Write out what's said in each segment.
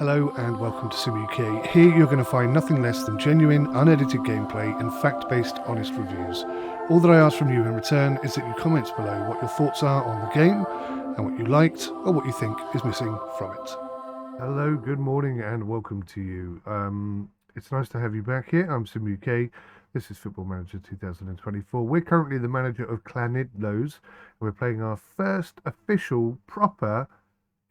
Hello and welcome to 𝗬𝘂𝗊𝗁. Here you're going to find nothing less than genuine, unedited gameplay and fact-based, honest reviews. All that I ask from you in return is that you comment below what your thoughts are on the game and what you liked or what you think is missing from it. Hello, good morning and welcome to you. It's nice to have you back here. I'm 𝗬𝘂𝗊𝗁. This is Football Manager 2024. We're currently the manager of 𝗦𝘂𝗲𝗄𝗏 and we're playing our first official proper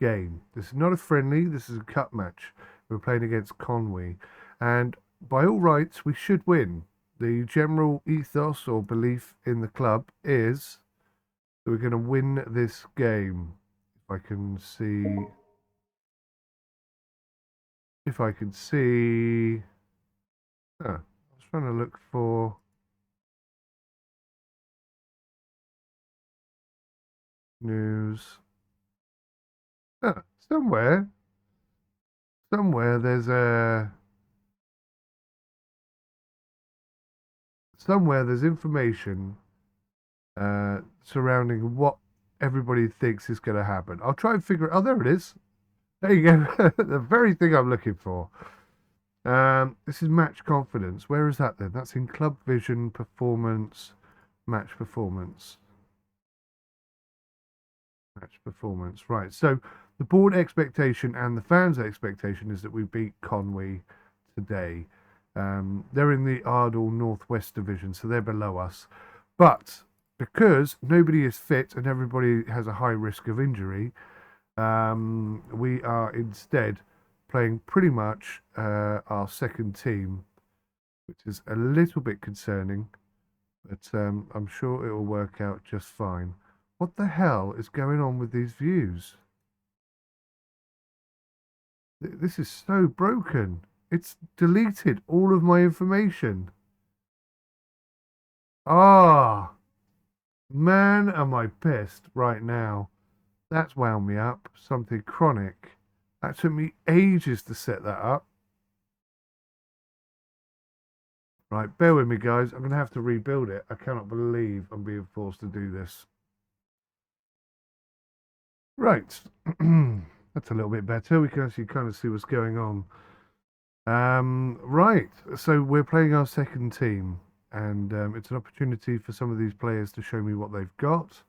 game. This is not a friendly, this is a cup match. We're playing against Conwy, and by all rights we should win. The general ethos or belief in the club is that we're going to win this game. If I can see I was trying to look for news. Somewhere there's information surrounding what everybody thinks is going to happen. I'll try and figure it. Oh, there it is. There you go. The very thing I'm looking for. This is match confidence. Where is that then? That's in Club Vision Performance, match performance. Match performance. Right. So the board expectation and the fans' expectation is that we beat Conwy today. They're in the Ardle Northwest Division, so they're below us. But because nobody is fit and everybody has a high risk of injury, we are instead playing pretty much our second team, which is a little bit concerning, but I'm sure it will work out just fine. What the hell is going on with these views? This is so broken. It's deleted all of my information. Ah, man, am I pissed right now. That's wound me up. Something chronic. That took me ages to set that up. Right, bear with me, guys. I'm going to have to rebuild it. I cannot believe I'm being forced to do this. Right. That's a little bit better. We can actually kind of see what's going on. Right. So we're playing our second team, and it's an opportunity for some of these players to show me what they've got.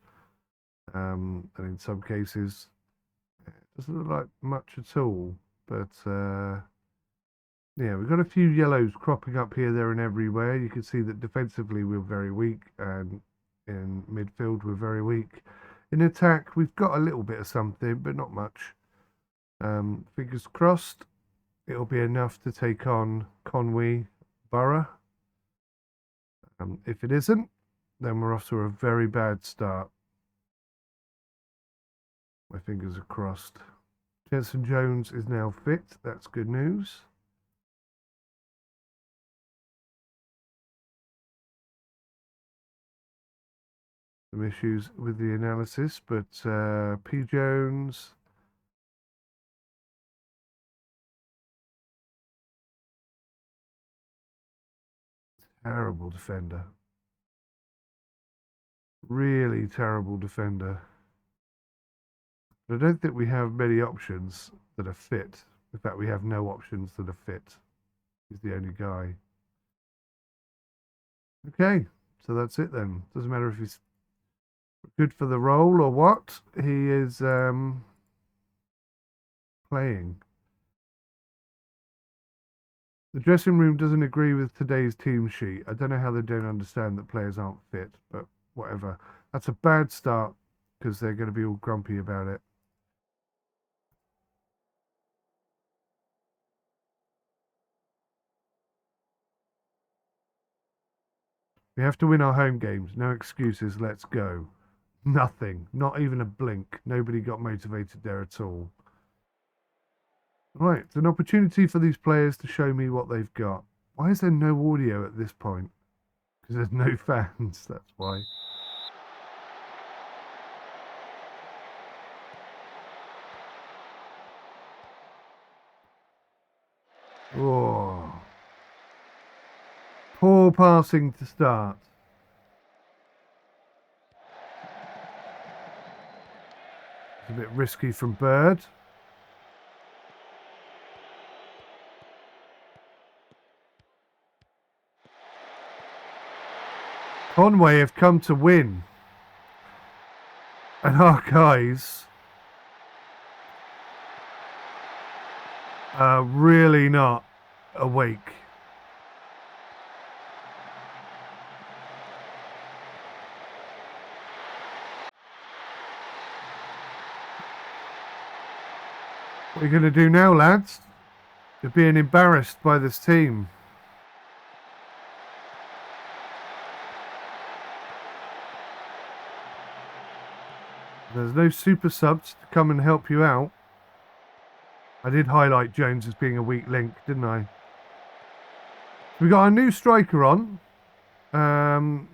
And in some cases, it doesn't look like much at all. But yeah, we've got a few yellows cropping up here, there, and everywhere. You can see that defensively we're very weak, and in midfield we're very weak. In attack, we've got a little bit of something, but not much. Fingers crossed, it'll be enough to take on Conwy Borough. If it isn't, then we're off to a very bad start. My fingers are crossed. Jensen Jones is now fit. That's good news. Some issues with the analysis, but P. Jones. Terrible defender. Really terrible defender. But I don't think we have many options that are fit. In fact, we have no options that are fit. He's the only guy. Okay, so that's it then. Doesn't matter if he's good for the role or what. He is playing. The dressing room doesn't agree with today's team sheet. I don't know how they don't understand that players aren't fit, but whatever. That's a bad start because they're going to be all grumpy about it. We have to win our home games. No excuses. Let's go. Nothing. Not even a blink. Nobody got motivated there at all. Right. It's an opportunity for these players to show me what they've got. Why is there no audio at this point? Because there's no fans. That's why. Oh. Poor passing to start. It's a bit risky from Bird. Conway have come to win. And our guys are really not awake. What are you going to do now, lads? You're being embarrassed by this team. There's no super subs to come and help you out. I did highlight Jones as being a weak link, didn't I? We got a new striker on.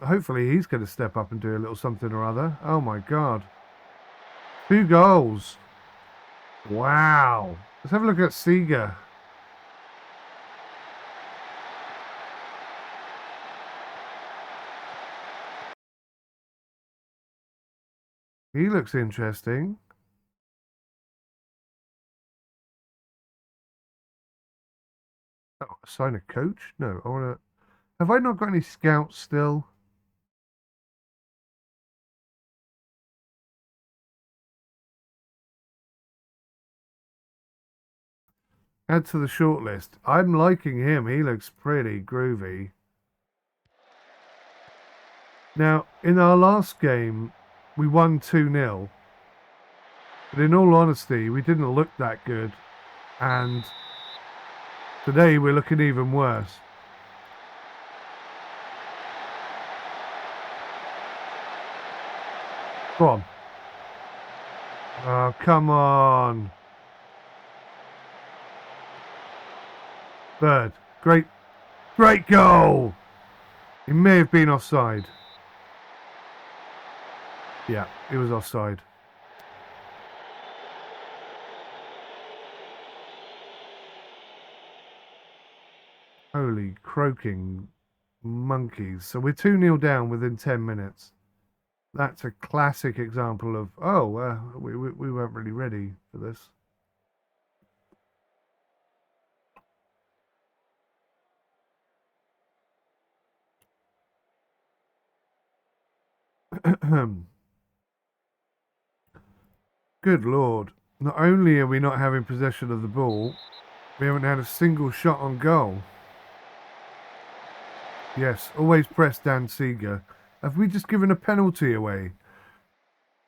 Hopefully he's going to step up and do a little something or other. Oh my God. 2 goals. Wow. Let's have a look at 𝗤𝘂𝗊𝗁𝗲. He looks interesting. Oh, sign a coach? No, I want to... Have I not got any scouts still? Add to the shortlist. I'm liking him. He looks pretty groovy. Now, in our last game, we won 2-0. But in all honesty, we didn't look that good. And today we're looking even worse. Go on. Oh, come on. Bird. Great goal. He may have been offside. Yeah, he was offside. Holy croaking monkeys. So we're 2-0 down within 10 minutes. That's a classic example of, we weren't really ready for this. Good Lord. Not only are we not having possession of the ball, we haven't had a single shot on goal. Yes, always press down 𝗤𝘂𝗊𝗁𝗲. Have we just given a penalty away?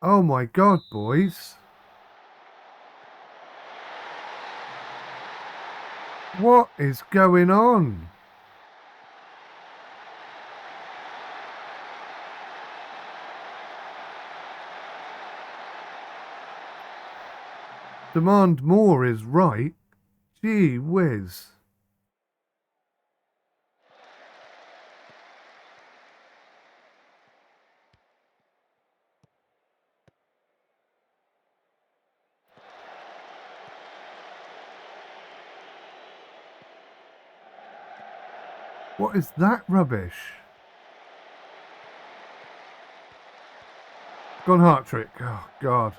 Oh my God, boys. What is going on? Demand more is right. Gee whiz. What is that rubbish? Gone heart trick. Oh, God.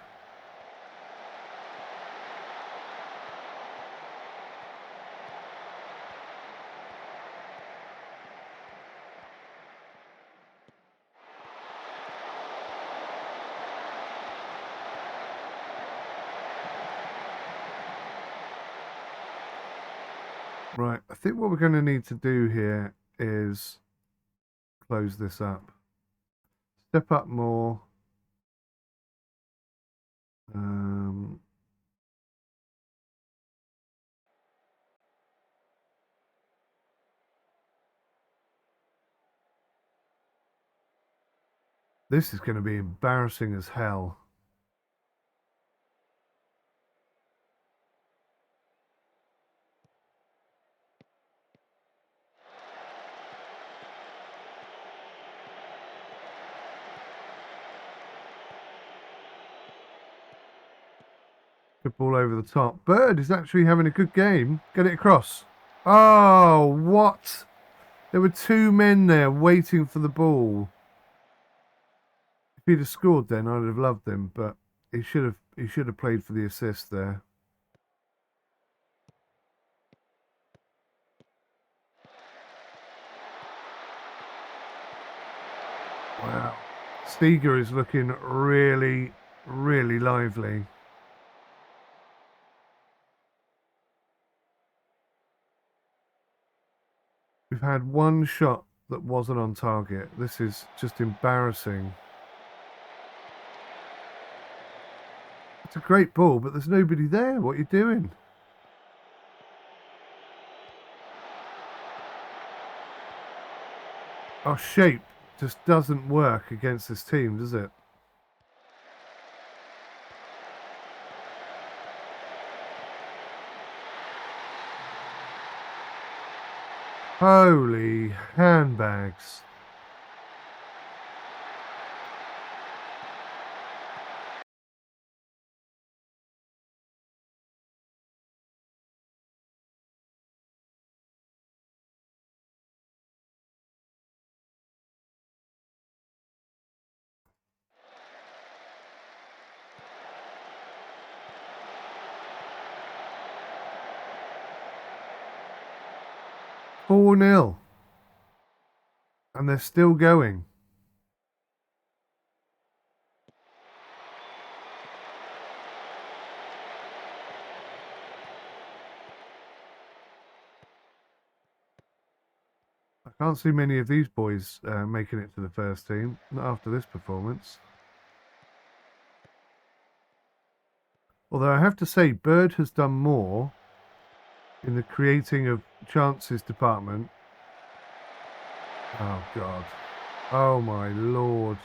Right, I think what we're going to need to do here is close this up. Step up more. This is going to be embarrassing as hell. Good ball over the top. Bird is actually having a good game. Get it across. Oh, what? There were 2 men there waiting for the ball. If he'd have scored then, I'd have loved him, but he should have played for the assist there. 𝗤𝘂𝗍𝗂 is looking really, really lively. We've had one shot that wasn't on target. This is just embarrassing. It's a great ball, but there's nobody there. What are you doing? Our shape just doesn't work against this team, does it? Holy handbags. Four 0, and they're still going. I can't see many of these boys making it to the first team, not after this performance. Although I have to say, Bird has done more in the creating of chances department. Oh, God. Oh, my Lord.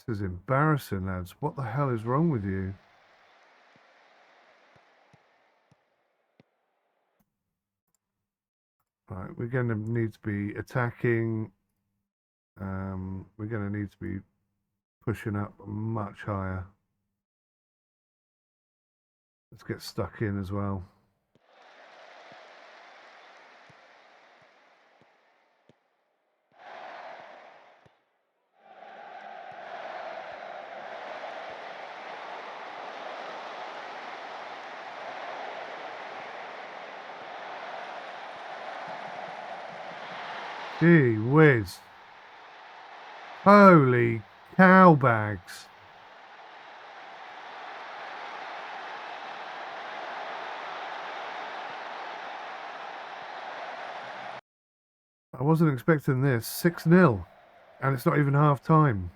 This is embarrassing, lads. What the hell is wrong with you? Right, we're going to need to be attacking. We're going to need to be pushing up much higher. Let's get stuck in as well. Gee whiz. Holy cow bags. I wasn't expecting this. 6-0. And it's not even half time.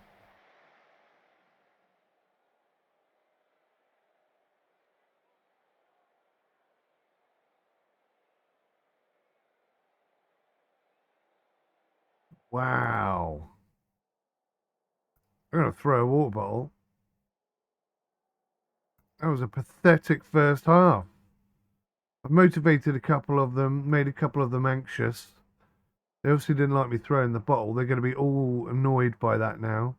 Wow. I'm going to throw a water bottle. That was a pathetic first half. I've motivated a couple of them, made a couple of them anxious. They obviously didn't like me throwing the bottle. They're going to be all annoyed by that now.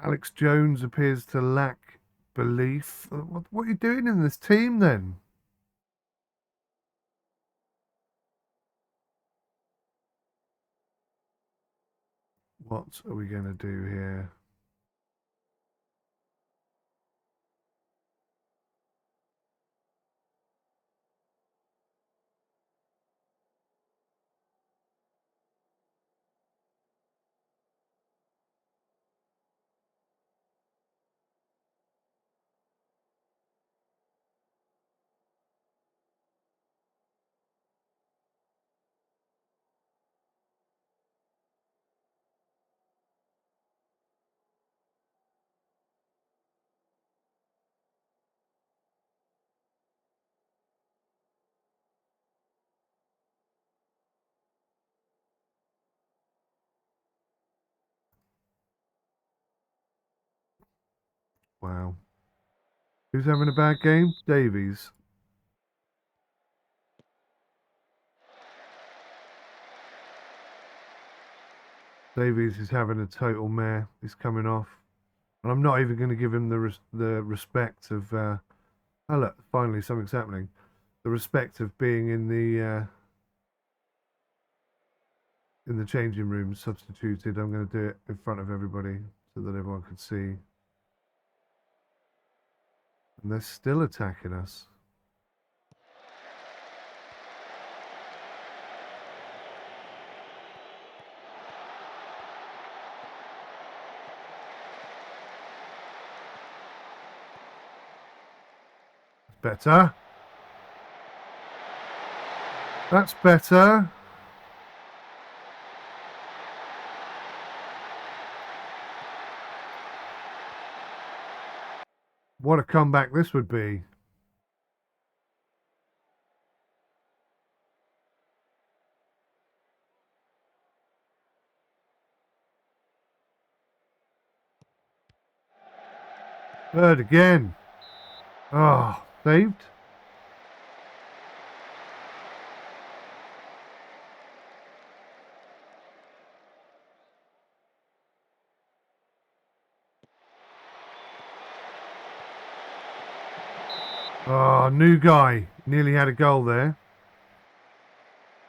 Alex Jones appears to lack belief. What are you doing in this team then? What are we going to do here? Wow. Who's having a bad game? Davies. Davies is having a total mare. He's coming off. And I'm not even going to give him the respect of... oh, look, finally something's happening. The respect of being in the... in the changing room substituted. I'm going to do it in front of everybody so that everyone can see. And they're still attacking us. Better. That's better. What a comeback this would be. Third again. Oh, saved. Oh, new guy. Nearly had a goal there.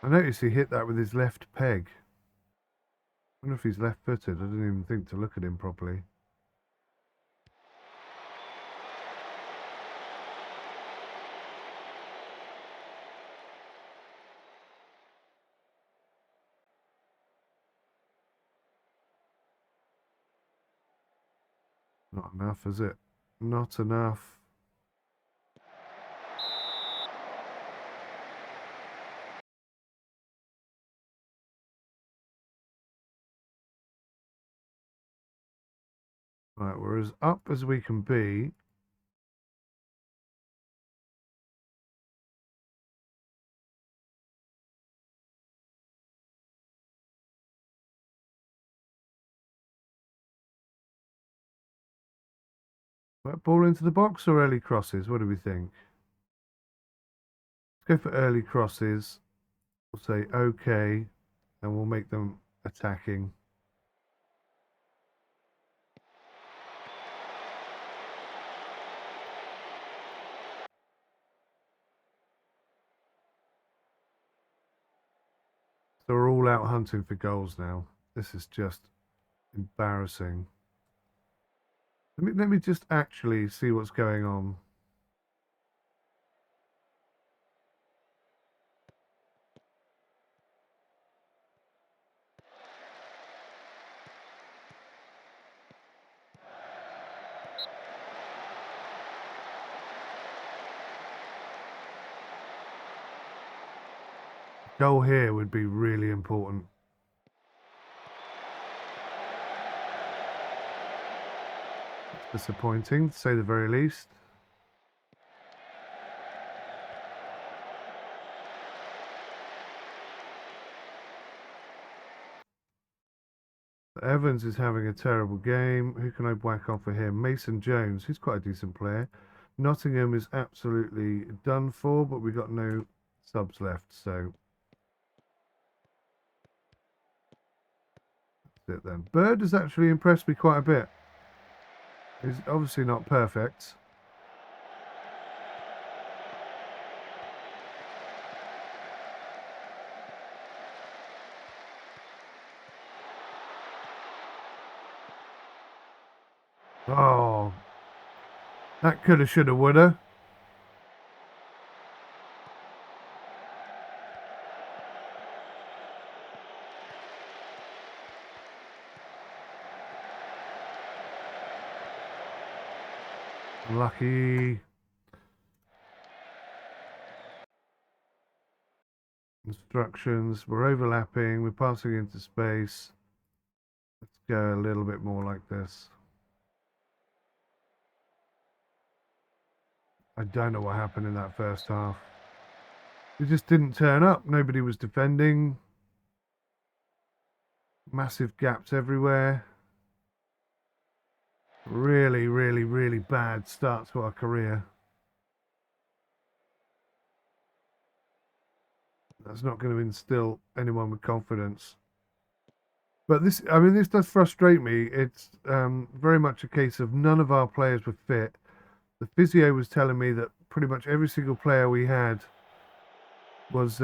I noticed he hit that with his left peg. I wonder if he's left-footed. I didn't even think to look at him properly. Not enough, is it? Not enough. Right, we're as up as we can be. Right, ball into the box or early crosses? What do we think? Let's go for early crosses. We'll say okay, and we'll make them attacking. So we're all out hunting for goals now. This is just embarrassing. Let me just actually see what's going on. Goal here would be really important. It's disappointing, to say the very least. Evans is having a terrible game. Who can I whack on for him? Mason Jones, who's quite a decent player. Nottingham is absolutely done for, but we've got no subs left, so that's it then. Bird has actually impressed me quite a bit. He's obviously not perfect. Oh, that coulda, shoulda, woulda. Lucky. Instructions. We're overlapping. We're passing into space. Let's go a little bit more like this. I don't know what happened in that first half. We just didn't turn up. Nobody was defending. Massive gaps everywhere. Really, really, really bad start to our career. That's not going to instill anyone with confidence. But this, I mean, this does frustrate me. It's very much a case of none of our players were fit. The physio was telling me that pretty much every single player we had was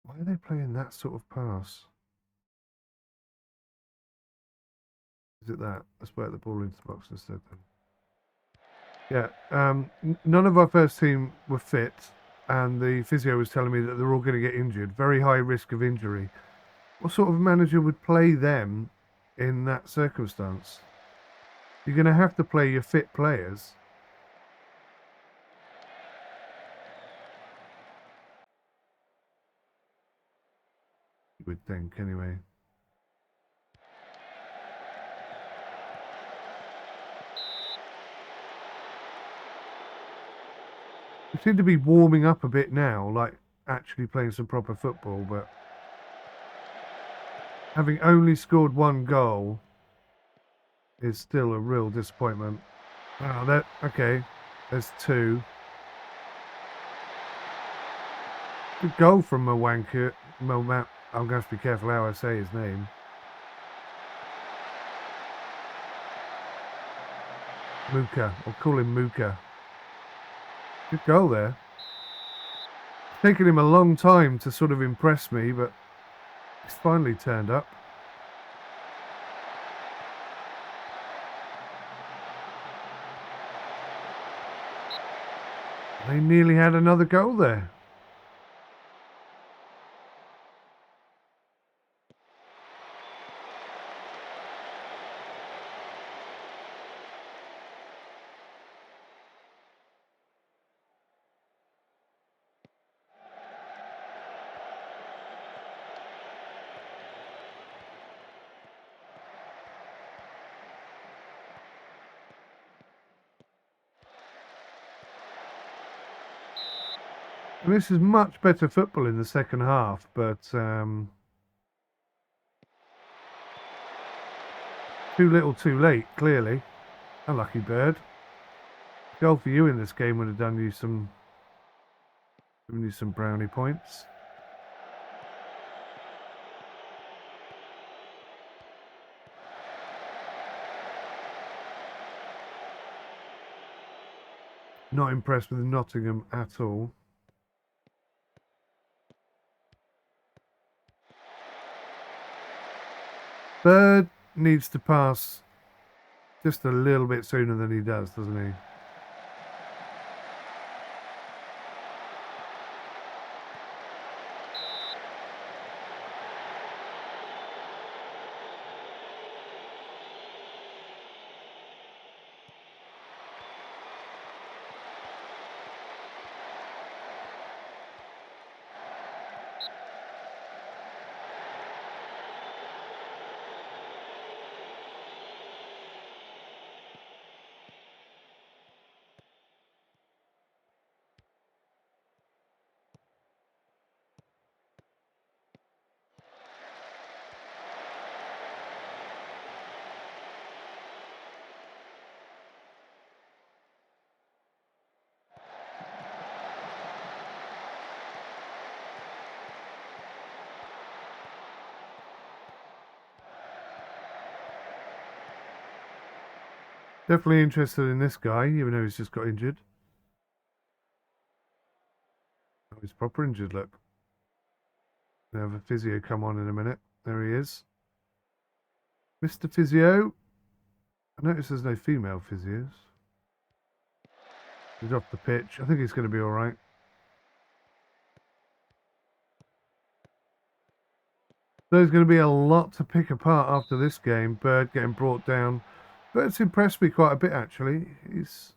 Why are they playing that sort of pass? Is it that? Let's work the ball into the box instead then. Yeah, none of our first team were fit, and the physio was telling me that they're all going to get injured. Very high risk of injury. What sort of manager would play them in that circumstance? You're going to have to play your fit players. You would think, anyway. We seem to be warming up a bit now, like actually playing some proper football, but having only scored one goal is still a real disappointment. Oh, okay. There's two. Good goal from 𝗦𝘂𝗯𝗀𝗧. I'm going to have to be careful how I say his name. Muka. I'll call him Muka. Good goal there. It's taken him a long time to sort of impress me, but he's finally turned up. They nearly had another goal there. And this is much better football in the second half, but too little too late, clearly. Unlucky bird. Goal for you in this game would have given you some brownie points. Not impressed with Nottingham at all. Bird needs to pass just a little bit sooner than he does, doesn't he? Definitely interested in this guy, even though he's just got injured. Oh, he's proper injured, look. We'll have a physio come on in a minute. There he is. Mr. Physio. I notice there's no female physios. He's off the pitch. I think he's going to be all right. There's going to be a lot to pick apart after this game. Bird getting brought down. Bird's impressed me quite a bit, actually. He's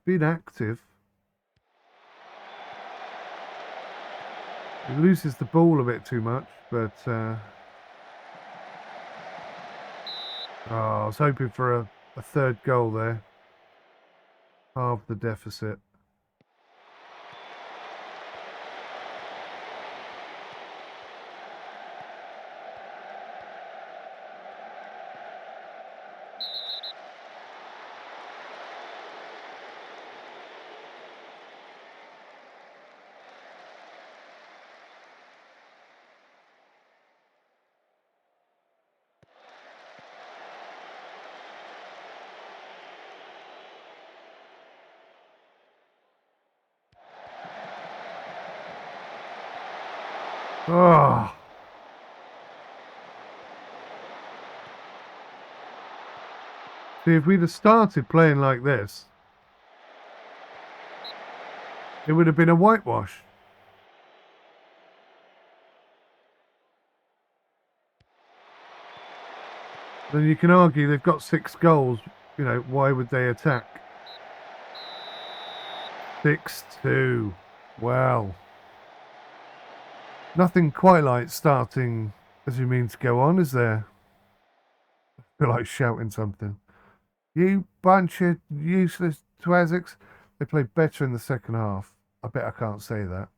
been active. He loses the ball a bit too much, but I was hoping for a third goal there. Half the deficit. Oh. See, if we'd have started playing like this, it would have been a whitewash. Then you can argue they've got 6 goals. You know, why would they attack? 6-2. Well, nothing quite like starting as you mean to go on, is there? I feel like shouting something. You bunch of useless twazzics. They played better in the second half. I bet I can't say that.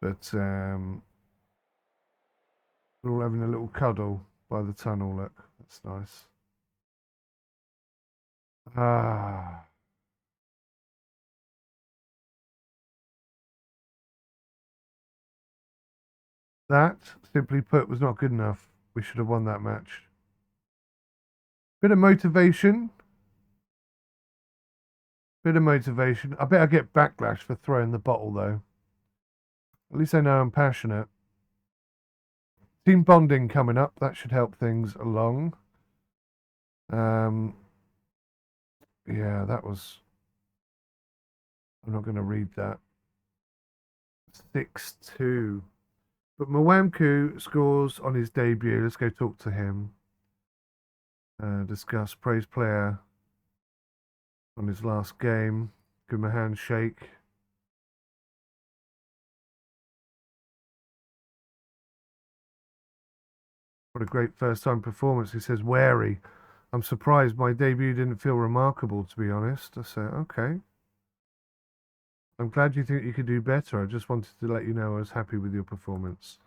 But we're all having a little cuddle by the tunnel. Look, that's nice. Ah. That, simply put, was not good enough. We should have won that match. Bit of motivation. Bit of motivation. I bet I get backlash for throwing the bottle, though. At least I know I'm passionate. Team bonding coming up. That should help things along. Yeah, that was... I'm not going to read that. 6-2. But 𝗦𝘂𝗀𝗃𝗀𝗯𝗲 scores on his debut. Let's go talk to him. Discuss praise player on his last game. Give him a handshake. What a great first time performance. He says, wary. I'm surprised my debut didn't feel remarkable, to be honest. I said, okay. I'm glad you think you could do better. I just wanted to let you know I was happy with your performance.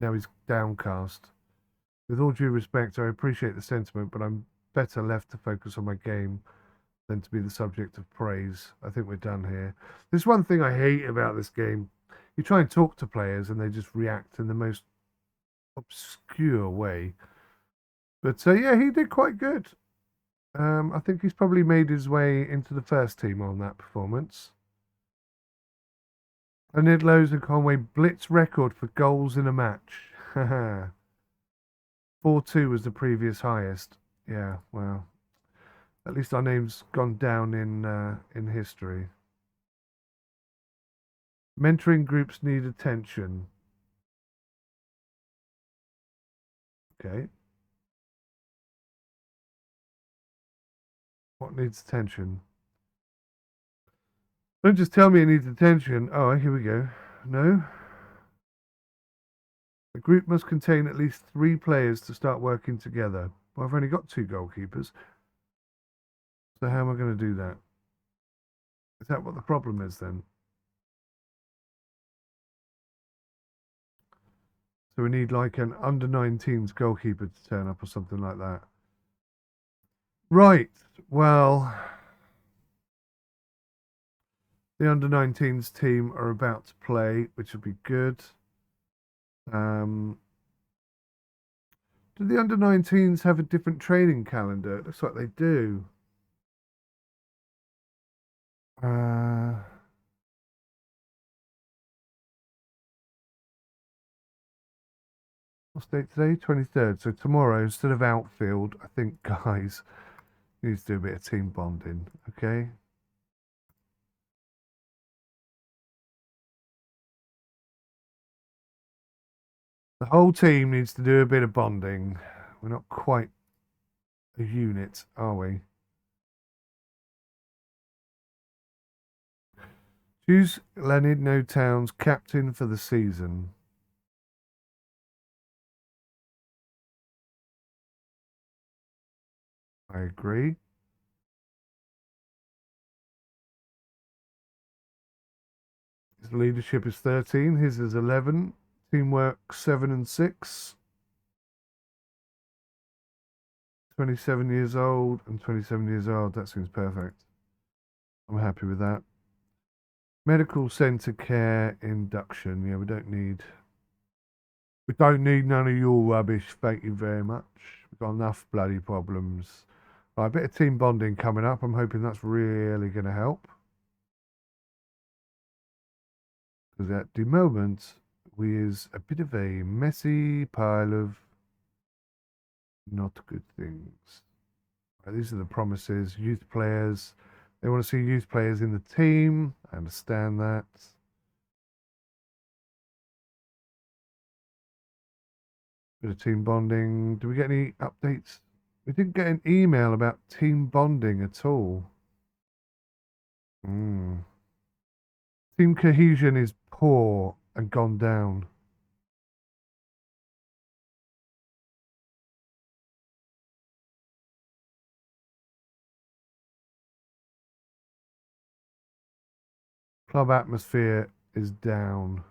Now he's downcast. With all due respect, I appreciate the sentiment, but I'm better left to focus on my game than to be the subject of praise. I think we're done here. There's one thing I hate about this game. You try and talk to players and they just react in the most obscure way. But yeah, he did quite good. I think he's probably made his way into the first team on that performance. 𝗦𝘁𝗬𝗁𝗂𝗁𝗲 blitz record for goals in a match. 4-2 was the previous highest. Yeah, well, at least our name's gone down in history. Mentoring groups need attention. Okay. What needs attention? Don't just tell me it needs attention. Oh, here we go. No. The group must contain at least 3 players to start working together. Well, I've only got 2 goalkeepers. So how am I going to do that? Is that what the problem is then? So we need like an under-19s goalkeeper to turn up or something like that. Right. Well, the under-19s team are about to play, which will be good. Do the under-19s have a different training calendar? It looks like they do. What's date today? 23rd. So tomorrow, instead of outfield, I think guys needs to do a bit of team bonding. Okay. The whole team needs to do a bit of bonding. We're not quite a unit, are we? Choose 𝗦𝘁𝗬𝗁𝗂𝗁𝗲's captain for the season. I agree. His leadership is 13. His is 11. Teamwork 7 and 6. 27 years old and 27 years old. That seems perfect. I'm happy with that. Medical centre care induction. Yeah, we don't need none of your rubbish. Thank you very much. We've got enough bloody problems. Right, a bit of team bonding coming up. I'm hoping that's really going to help. Because at the moment, is a bit of a messy pile of not good things. Right, these are the promises. Youth players. They want to see youth players in the team. I understand that. Bit of team bonding. Do we get any updates? We didn't get an email about team bonding at all. Team cohesion is poor and gone down. Club atmosphere is down.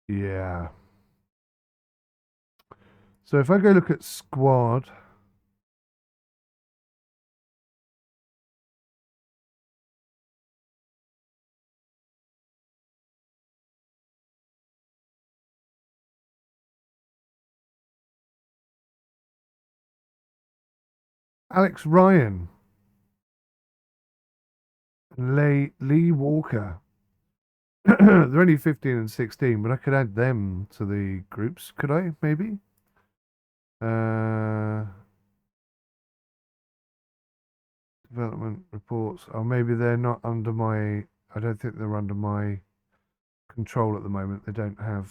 Yeah. So if I go look at squad, Alex Ryan and Lee Walker. They're only 15 and 16, but I could add them to the groups, could I? Maybe? Development reports. Oh, maybe they're not under my... I don't think they're under my control at the moment. They don't have...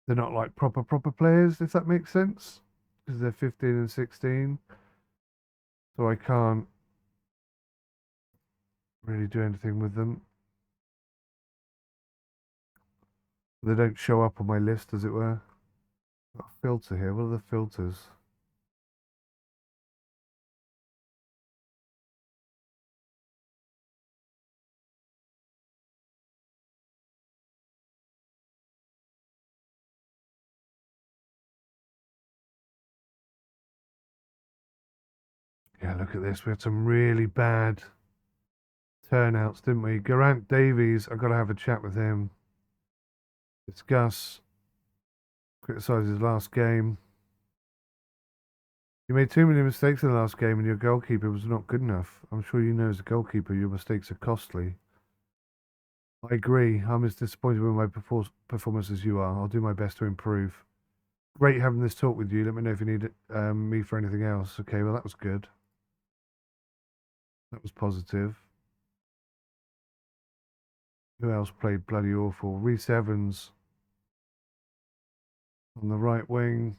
They're not like proper players, if that makes sense. Because they're 15 and 16. So I can't really do anything with them. They don't show up on my list, as it were. Got a filter here. What are the filters? Yeah, look at this. We had some really bad turnouts, didn't we? Geraint Davies, I've got to have a chat with him. Discuss. Criticise his last game. You made too many mistakes in the last game and your goalkeeper was not good enough. I'm sure you know as a goalkeeper your mistakes are costly. I agree. I'm as disappointed with my performance as you are. I'll do my best to improve. Great having this talk with you. Let me know if you need me for anything else. Okay, well, that was good. That was positive. Who else played bloody awful? Rhys Evans on the right wing.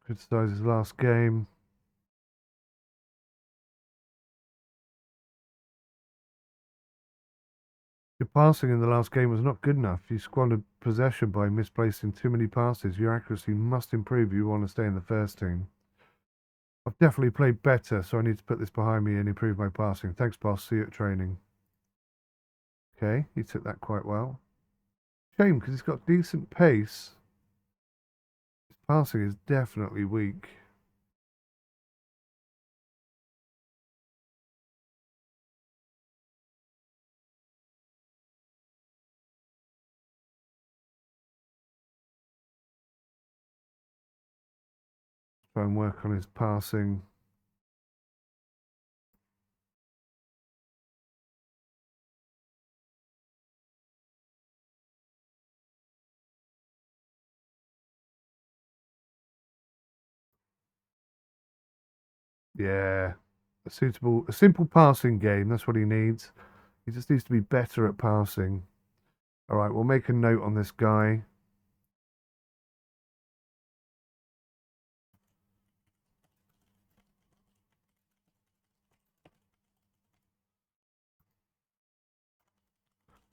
Criticised his last game. Your passing in the last game was not good enough. You squandered possession by misplacing too many passes. Your accuracy must improve if you want to stay in the first team. I've definitely played better, so I need to put this behind me and improve my passing. Thanks, boss. See you at training. Okay, he took that quite well. Shame, because he's got decent pace. His passing is definitely weak. Try and work on his passing. Yeah, a simple passing game. That's what he needs. He just needs to be better at passing. All right, we'll make a note on this guy.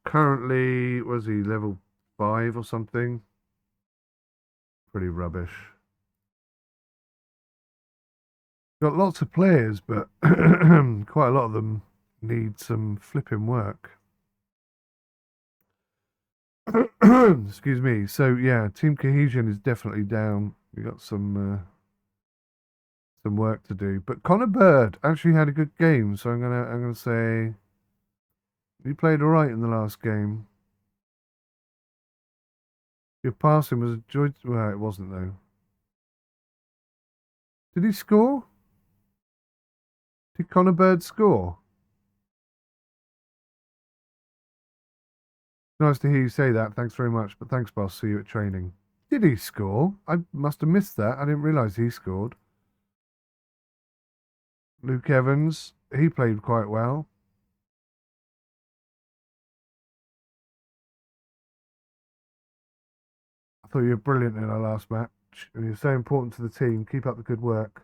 Currently, was he level 5 or something? Pretty rubbish. Got lots of players, but quite a lot of them need some flipping work. Excuse me. So yeah, team cohesion is definitely down. We got some work to do. But Connor Bird actually had a good game, so I'm gonna say he played all right in the last game. Your passing was a joy. Well, it wasn't though. Did he score? Did 𝗦𝘂𝗍𝗺𝗁𝗏 score? Nice to hear you say that. Thanks very much. But thanks, boss. See you at training. Did he score? I must have missed that. I didn't realise he scored. Luke Evans, he played quite well. I thought you were brilliant in our last match. You're so important to the team. Keep up the good work.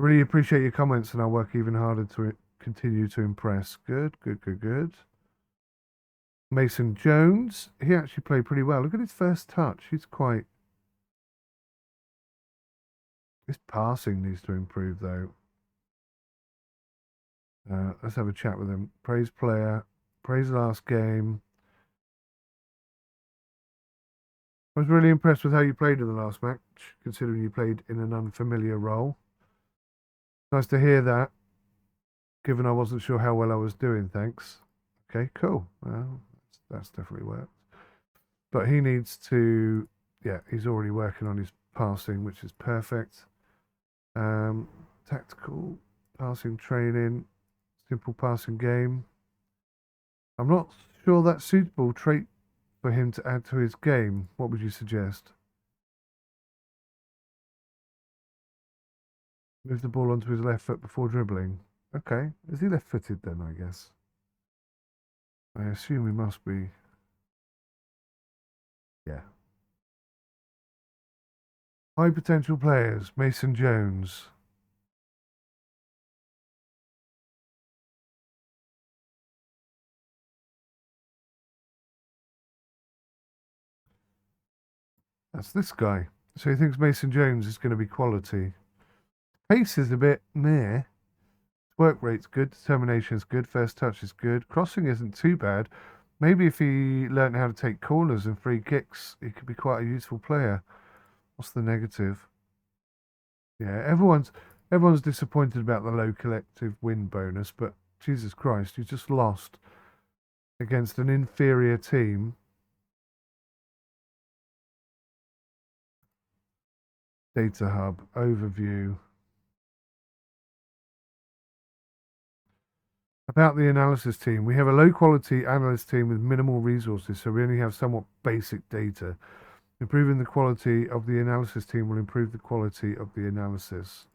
Really appreciate your comments, and I'll work even harder to continue to impress. Good, good, good, good. Mason Jones, he actually played pretty well. Look at his first touch. He's quite... His passing needs to improve, though. Let's have a chat with him. Praise player. Praise last game. I was really impressed with how you played in the last match, considering you played in an unfamiliar role. Nice to hear that, given I wasn't sure how well I was doing, thanks. Okay, cool. Well, that's definitely worked. But he needs to... Yeah, he's already working on his passing, which is perfect. Tactical passing training, simple passing game. I'm not sure that's suitable trait for him to add to his game. What would you suggest? Move the ball onto his left foot before dribbling. Okay. Is he left-footed then, I guess? I assume he must be. Yeah. High potential players. Mason Jones. That's this guy. So he thinks Mason Jones is going to be quality. Pace is a bit meh. Work rate's good. Determination's good. First touch is good. Crossing isn't too bad. Maybe if he learned how to take corners and free kicks, he could be quite a useful player. What's the negative? Yeah, everyone's disappointed about the low collective win bonus, but Jesus Christ, you just lost against an inferior team. Data hub, overview. About the analysis team, we have a low quality analyst team with minimal resources, so we only have somewhat basic data. Improving the quality of the analysis team will improve the quality of the analysis.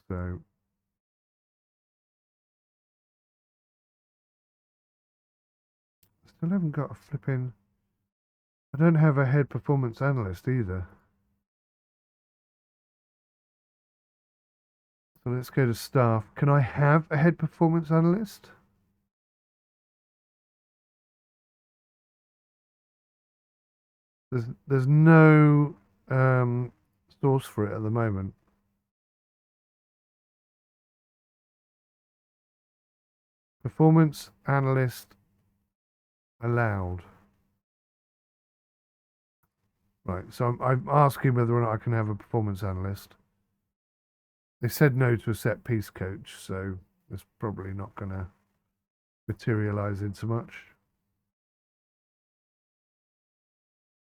So still haven't got a flipping... I don't have a head performance analyst either. So let's go to staff. Can I have a head performance analyst? There's no source for it at the moment. Performance analyst allowed. Right, so I'm asking whether or not I can have a performance analyst. They said no to a set piece coach, so it's probably not going to materialize into much.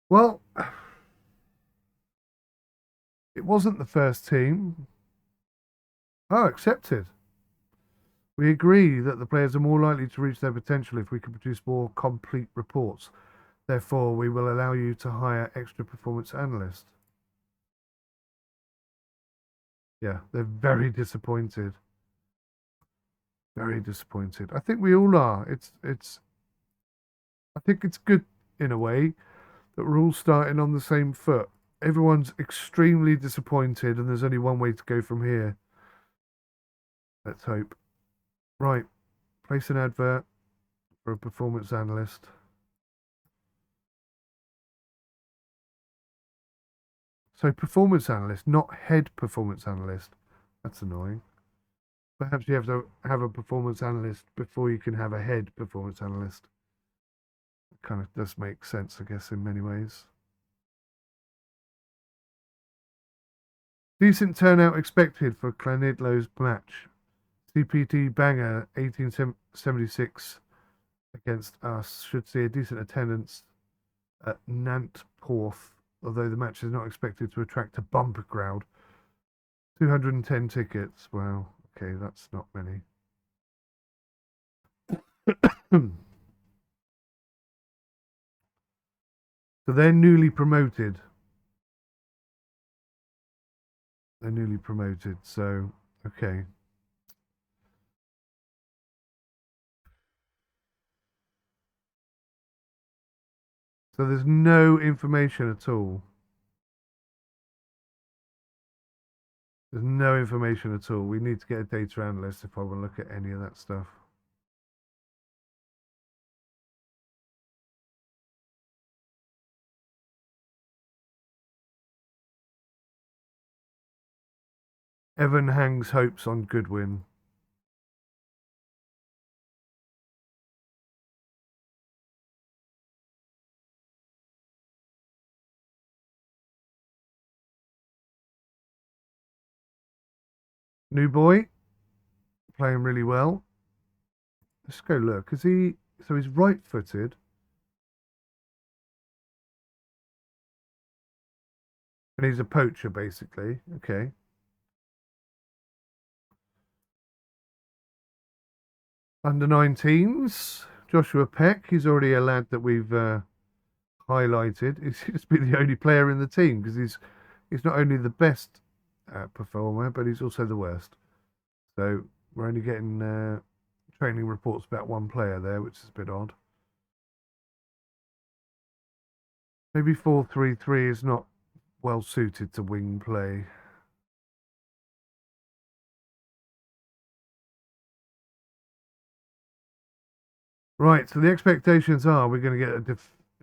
Well, it wasn't the first team. Oh, accepted. We agree that the players are more likely to reach their potential if we can produce more complete reports. Therefore, we will allow you to hire extra performance analysts. Yeah, they're very disappointed. Very disappointed. I think we all are. I think it's good in a way that we're all starting on the same foot. Everyone's extremely disappointed, and there's only one way to go from here. Let's hope. Right, place an advert for a performance analyst. So performance analyst, not head performance analyst. That's annoying. Perhaps you have to have a performance analyst before you can have a head performance analyst. It kind of does make sense, I guess, in many ways. Decent turnout expected for 𝗦𝗂𝗍𝗁𝗏's match. CPT banger 1876 against us. Should see a decent attendance at 𝗏𝗏𝗃𝗃 although the match is not expected to attract a bumper crowd. 210 tickets. Wow. Okay, that's not many. So they're newly promoted. They're newly promoted, so okay. So there's no information at all. There's no information at all. We need to get a data analyst if I want to look at any of that stuff. Evan hangs hopes on Goodwin. New boy, playing really well. Let's go look. Is he? So he's right-footed, and he's a poacher basically. Okay. Under 19s, Joshua Peck. He's already a lad that we've highlighted. He's just been the only player in the team because he's not only the best performer, but he's also the worst. So we're only getting training reports about one player there, which is a bit odd. Maybe 4-3-3 is not well suited to wing play. Right, so the expectations are we're going to get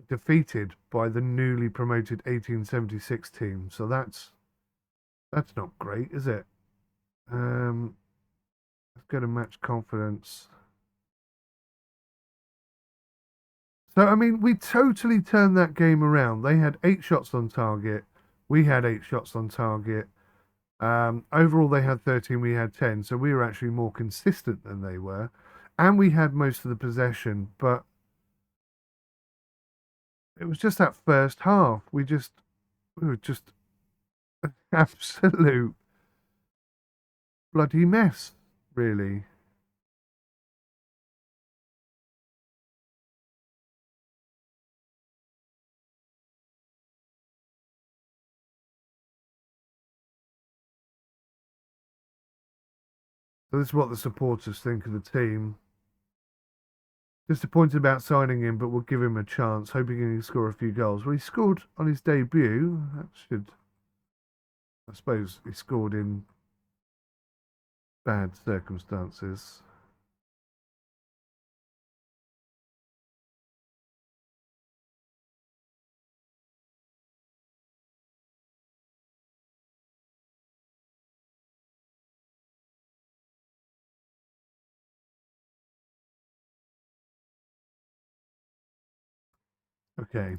defeated by the newly promoted 1876 team. So that's not great, is it? Let's go to match confidence. So, I mean, we totally turned that game around. They had 8 shots on target. We had 8 shots on target. Overall, they had 13, we had 10. So we were actually more consistent than they were. And we had most of the possession. But it was just that first half. We were just an absolute bloody mess, really. So this is what the supporters think of the team. Disappointed about signing him, but we'll give him a chance, hoping he can score a few goals. Well, he scored on his debut. That should, I suppose, he scored in bad circumstances. Okay.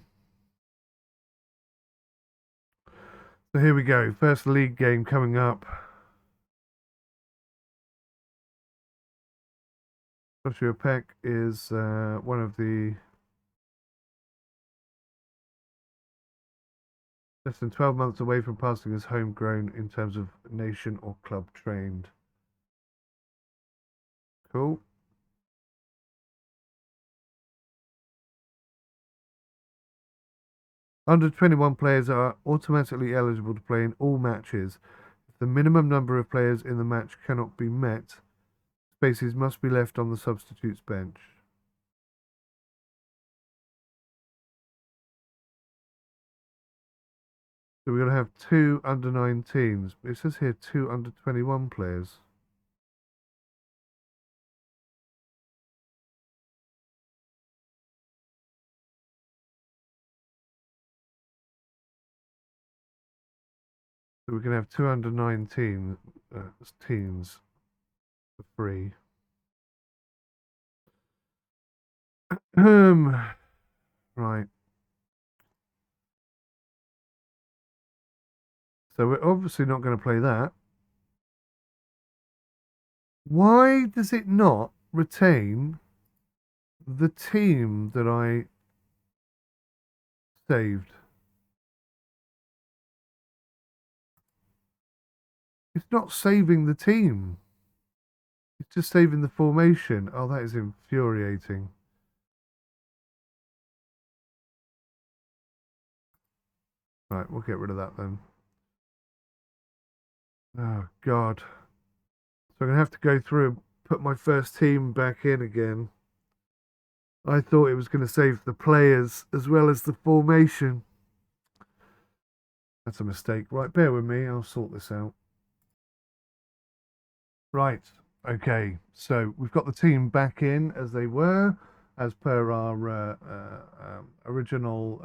So here we go. First league game coming up. Joshua Peck is one of the less than 12 months away from passing as homegrown in terms of nation or club trained. Cool. Under 21 players are automatically eligible to play in all matches. If the minimum number of players in the match cannot be met, spaces must be left on the substitutes bench. So we're going to have 2 under 19s. It says here 2 under 21 players. So we're going to have 2 under 19 teams for free. Right. So we're obviously not going to play that. Why does it not retain the team that I saved? It's not saving the team. It's just saving the formation. Oh, that is infuriating. Right, we'll get rid of that then. Oh, God. So I'm going to have to go through and put my first team back in again. I thought it was going to save the players as well as the formation. That's a mistake. Right, bear with me. I'll sort this out. Right. Okay. So we've got the team back in as they were, as per our original,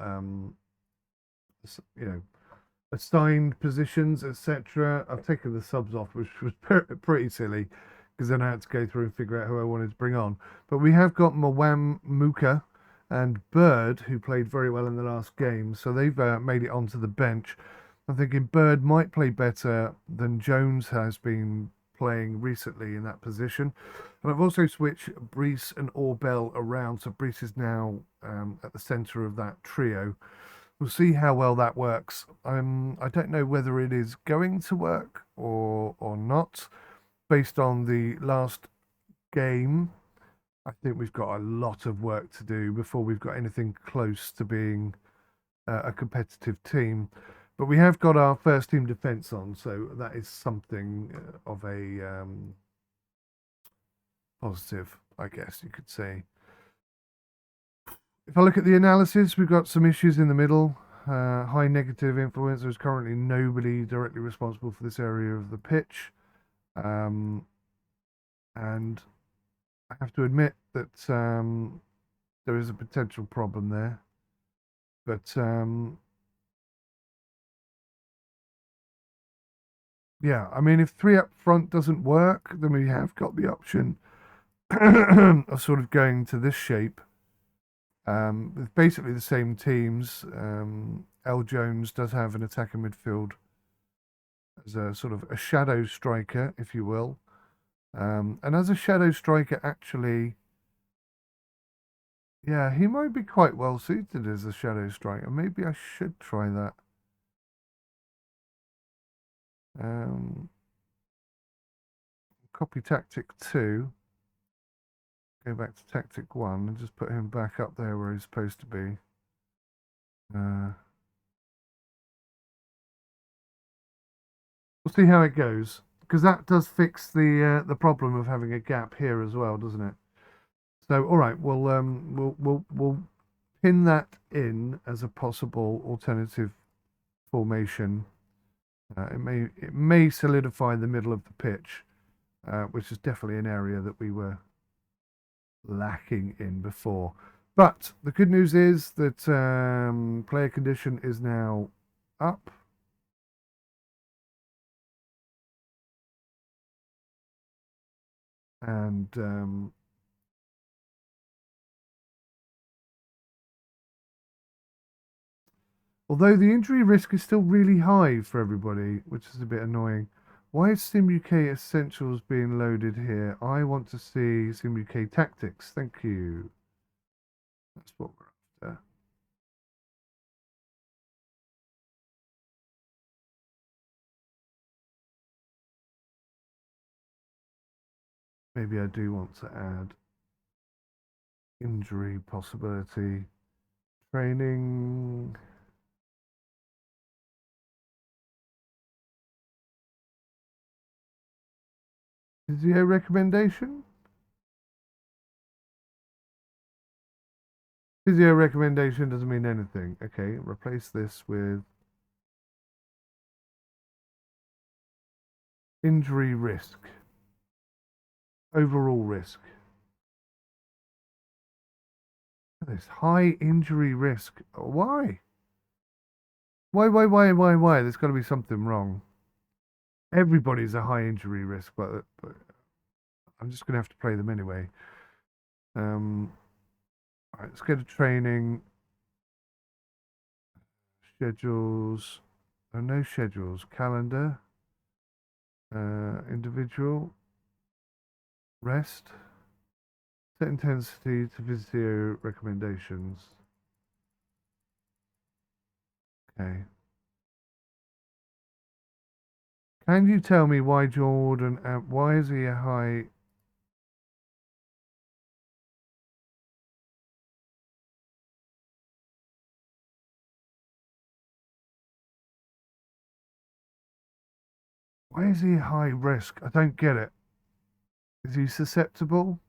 assigned positions, etc. I've taken the subs off, which was pretty silly, because then I had to go through and figure out who I wanted to bring on. But we have got 𝗦𝘂𝗯𝘀𝗰𝗄𝗃 and Bird, who played very well in the last game, so they've made it onto the bench. I'm thinking Bird might play better than Jones has been playing recently in that position. And I've also switched 𝗏𝗏 and 𝗦𝘂𝗏𝗏 around, so 𝗏𝗏 is now at the centre of that trio. We'll see how well that works. I don't know whether it is going to work or not. Based on the last game, I think we've got a lot of work to do before we've got anything close to being a competitive team. But we have got our first team defence on, so that is something of a positive, I guess you could say. If I look at the analysis, we've got some issues in the middle. High negative influence. There's currently nobody directly responsible for this area of the pitch. And I have to admit that there is a potential problem there. But yeah, I mean, if 3 up front doesn't work, then we have got the option of sort of going to this shape. With basically the same teams. L. Jones does have an attacking midfield as a sort of a shadow striker, if you will. And as a shadow striker, actually, yeah, he might be quite well suited as a shadow striker. Maybe I should try that. Copy tactic 2. Go back to tactic 1 and just put him back up there where he's supposed to be. We'll see how it goes, because that does fix the problem of having a gap here as well, doesn't it? So, all right, we'll pin that in as a possible alternative formation. It may solidify the middle of the pitch, which is definitely an area that we were lacking in before. But the good news is that player condition is now up. And although the injury risk is still really high for everybody, which is a bit annoying. Why is 𝗤𝘂𝗃 Essentials being loaded here? I want to see 𝗤𝘂𝗃 Tactics. Thank you. That's what we're after. Maybe I do want to add injury possibility. Training. Physio recommendation? Physio recommendation doesn't mean anything. Okay, replace this with injury risk. Overall risk. This high injury risk. Why? Why? There's got to be something wrong. Everybody's a high injury risk, but I'm just going to have to play them anyway. All right, let's go to training. Schedules. Oh, no schedules. Calendar. Individual. Rest. Set intensity to physio recommendations. Okay. Can you tell me why Jordan, why is he a high... Why is he a high risk? I don't get it. Is he susceptible?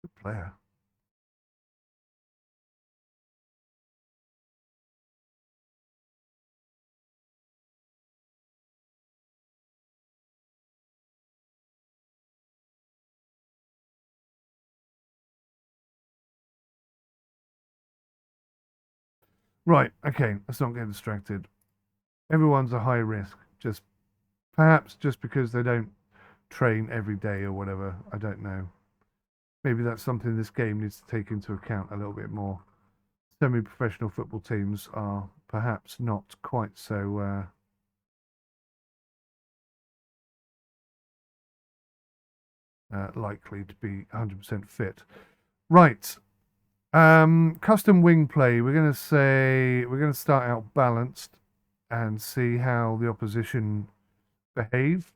Good player. Right, okay, let's not get distracted. Everyone's a high risk, just perhaps just because they don't train every day or whatever. I don't know. Maybe that's something this game needs to take into account a little bit more. Semi-professional football teams are perhaps not quite so likely to be 100% fit. Right. Custom wing play. We're going to start out balanced and see how the opposition behave,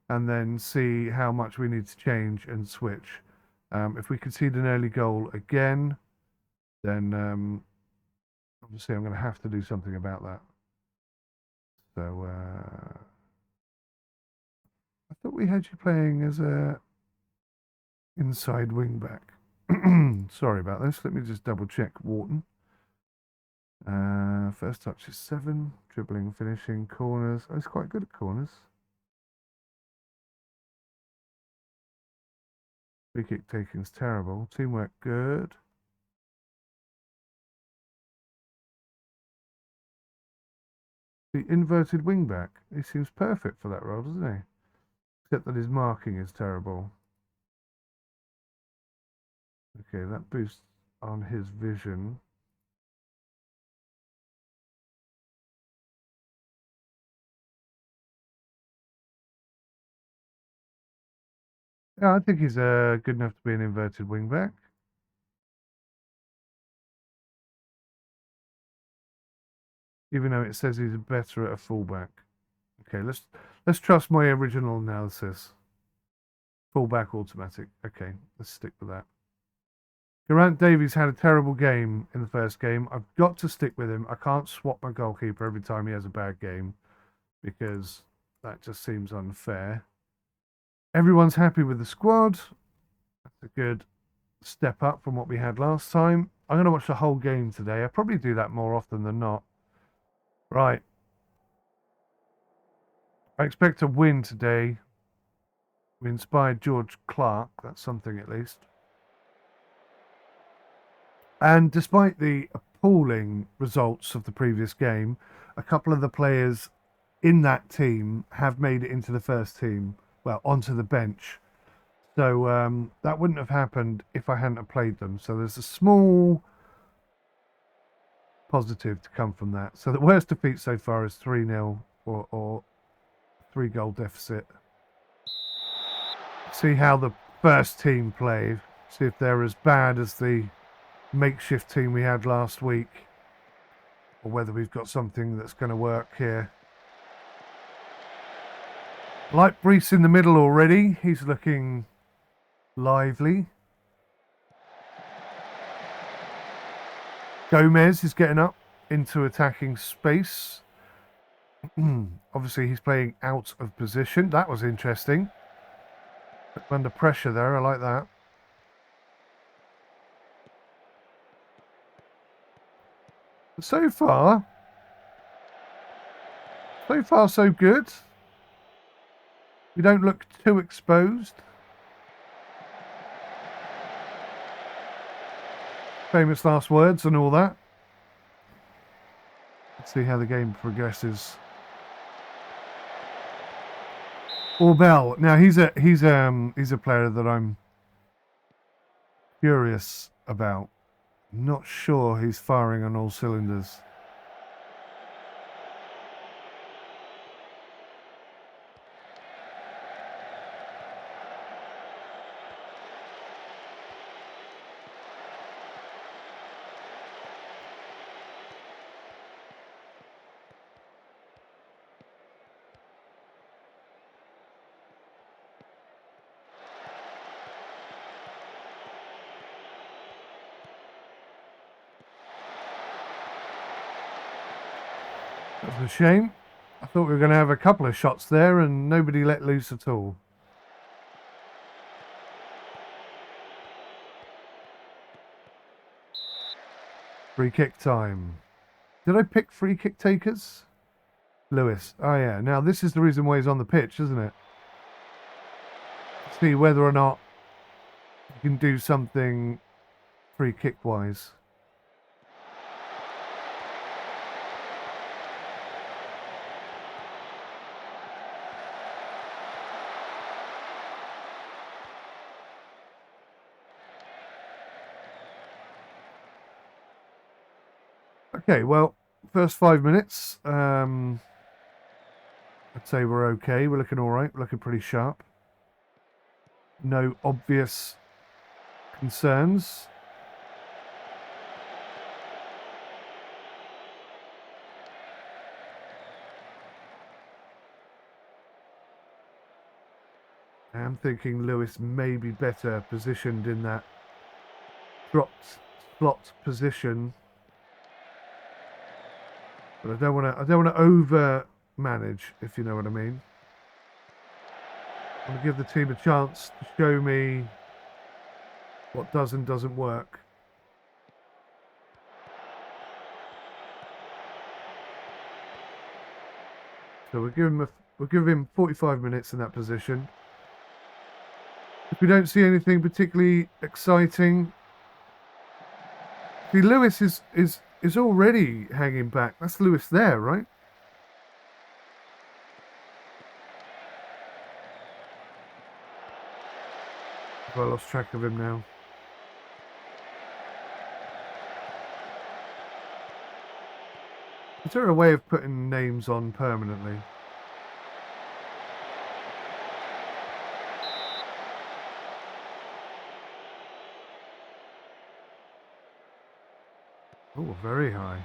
and then see how much we need to change and switch. If we concede an early goal again, then obviously I'm going to have to do something about that. So I thought we had you playing as a inside wing back. Sorry about this. Let me just double check Wharton. First touch is 7. Dribbling, finishing, corners. Oh, he's quite good at corners. Free kick taking is terrible. Teamwork good. The inverted wing back. He seems perfect for that role, doesn't he? Except that his marking is terrible. Okay, that boosts on his vision. Yeah, I think he's good enough to be an inverted wing back. Even though it says he's better at a fullback. Okay, let's trust my original analysis. Fullback automatic. Okay, let's stick with that. Geraint Davies had a terrible game in the first game. I've got to stick with him. I can't swap my goalkeeper every time he has a bad game because that just seems unfair. Everyone's happy with the squad. That's a good step up from what we had last time. I'm going to watch the whole game today. I probably do that more often than not. Right. I expect to win today. We inspired George Clark. That's something at least. And despite the appalling results of the previous game, a couple of the players in that team have made it into the first team, well, onto the bench. So that wouldn't have happened if I hadn't have played them. So there's a small positive to come from that. So the worst defeat so far is 3-0 or 3-goal deficit. See how the first team play. See if they're as bad as the makeshift team we had last week, or whether we've got something that's going to work here. Like Brees in the middle already. He's looking lively. Gomez is getting up into attacking space. Obviously, he's playing out of position. That was interesting. Under pressure there. I like that. So far so good. We don't look too exposed. Famous last words and all that. Let's see how the game progresses. 𝗬𝗏𝗄𝗯. Now he's a player that I'm curious about. Not sure he's firing on all cylinders. That's a shame. I thought we were going to have a couple of shots there and nobody let loose at all. Free kick time. Did I pick free kick takers? Lewis. Oh yeah. Now this is the reason why he's on the pitch, isn't it? See whether or not you can do something free kick wise. Okay, well, first 5 minutes, I'd say we're okay. We're looking all right. We're looking pretty sharp. No obvious concerns. I'm thinking Lewis may be better positioned in that slot position. But I don't want to over manage, if you know what I mean. I want to give the team a chance to show me what does and doesn't work. So we'll give him 45 minutes in that position. If we don't see anything particularly exciting, see, Lewis is already hanging back. That's Lewis there, right? I lost track of him now. Is there a way of putting names on permanently? Oh, very high.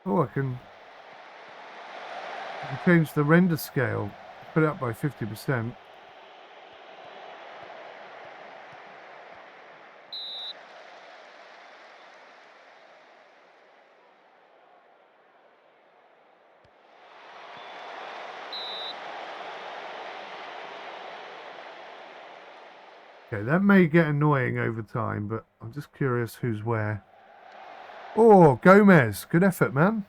Oh, I can change the render scale, put it up by 50%. Okay, that may get annoying over time, but I'm just curious who's where. Oh, Gomez. Good effort, man.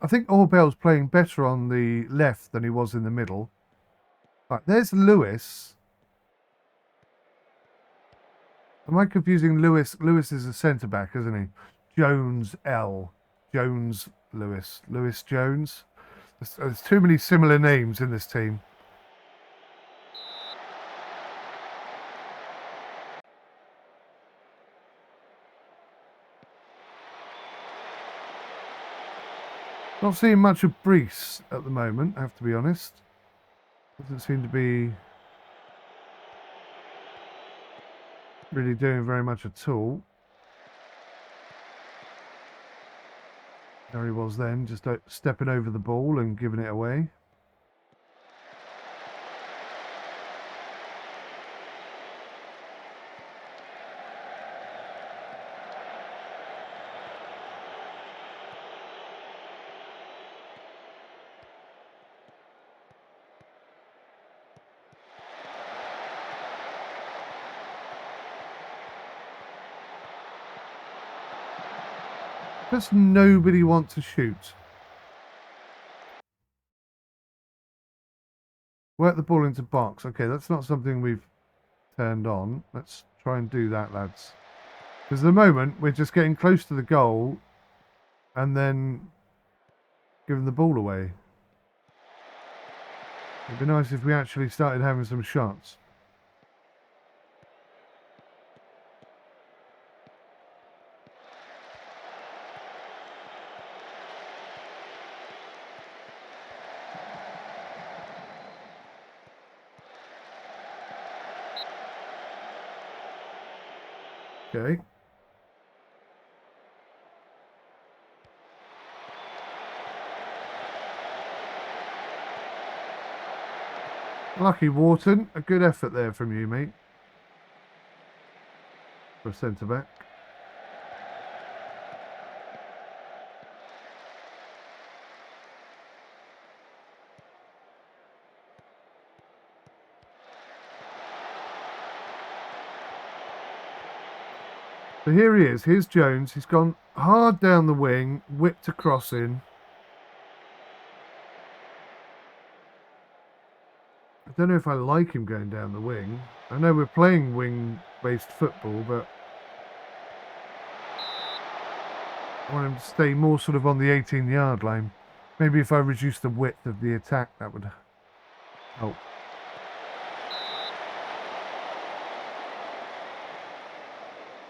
I think Orbell's playing better on the left than he was in the middle. Right, there's Lewis. Am I confusing Lewis? Lewis is a centre-back, isn't he? Jones L. Jones Lewis. Lewis Jones. There's too many similar names in this team. Not seeing much of Brees at the moment, I have to be honest. Doesn't seem to be really doing very much at all. There he was then, just stepping over the ball and giving it away. Does nobody want to shoot? Work the ball into box. Okay, that's not something we've turned on. Let's try and do that, lads. Because at the moment, we're just getting close to the goal and then giving the ball away. It'd be nice if we actually started having some shots. Okay. Lucky Wharton, a good effort there from you, mate. For a centre-back. So here he is. Here's Jones. He's gone hard down the wing, whipped a cross in. I don't know if I like him going down the wing. I know we're playing wing-based football, but I want him to stay more sort of on the 18-yard line. Maybe if I reduce the width of the attack, that would help.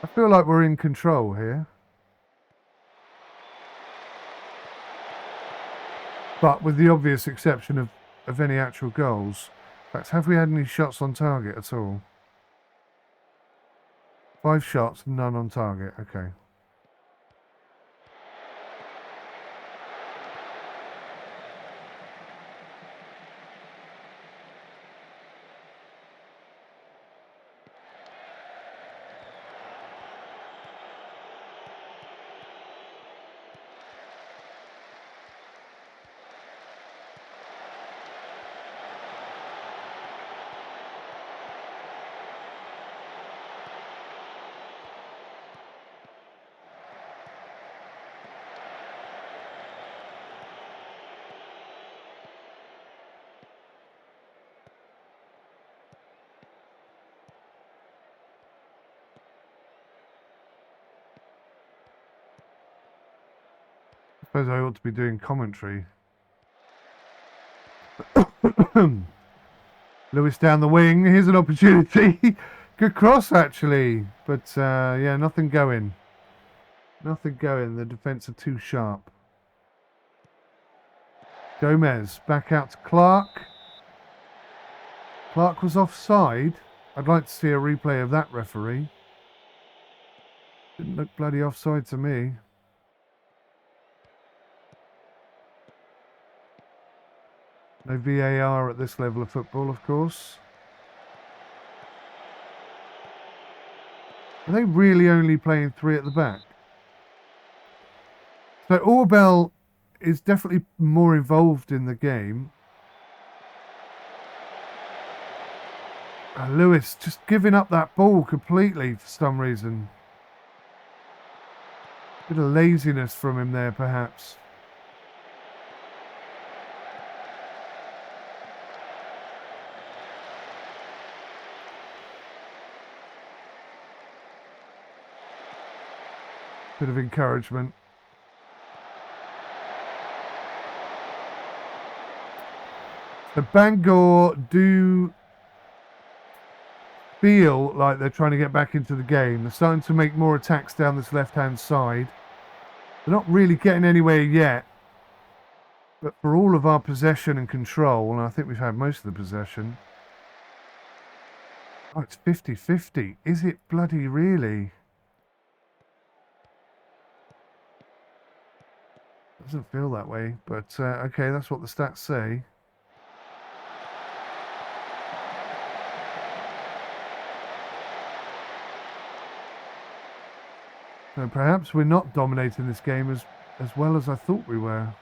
I feel like we're in control here. But with the obvious exception of any actual goals. In fact, have we had any shots on target at all? 5 shots, none on target. Okay. I suppose I ought to be doing commentary. Lewis down the wing. Here's an opportunity. Good cross, actually. But, yeah, nothing going. Nothing going. The defence are too sharp. Gomez back out to Clark. Clark was offside. I'd like to see a replay of that, referee. Didn't look bloody offside to me. No VAR at this level of football, of course. Are they really only playing 3 at the back? So 𝗬𝗂𝗍𝗁 is definitely more involved in the game. Lewis just giving up that ball completely for some reason. Bit of laziness from him there, perhaps. Bit of encouragement. The Bangor do feel like they're trying to get back into the game. They're starting to make more attacks down this left-hand side. They're not really getting anywhere yet. But for all of our possession and control, and I think we've had most of the possession. Oh, it's 50-50. Is it bloody really? Doesn't feel that way, but okay, that's what the stats say. So perhaps we're not dominating this game as well as I thought we were.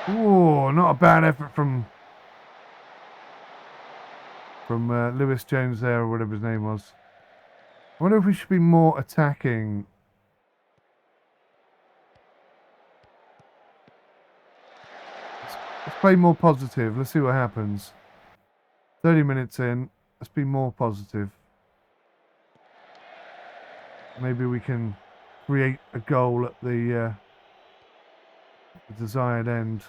Oh, not a bad effort from Lewis Jones there, or whatever his name was. I wonder if we should be more attacking. Let's play more positive. Let's see what happens. 30 minutes in. Let's be more positive. Maybe we can create a goal at the desired end.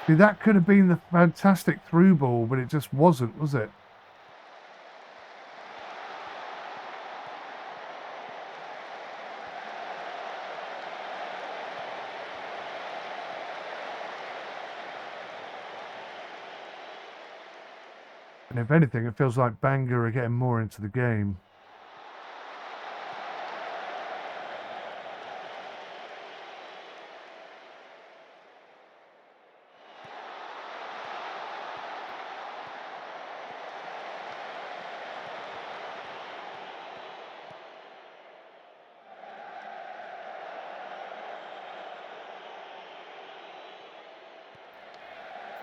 See, that could have been the fantastic through ball, but it just wasn't, was it? And if anything, it feels like Bangor are getting more into the game.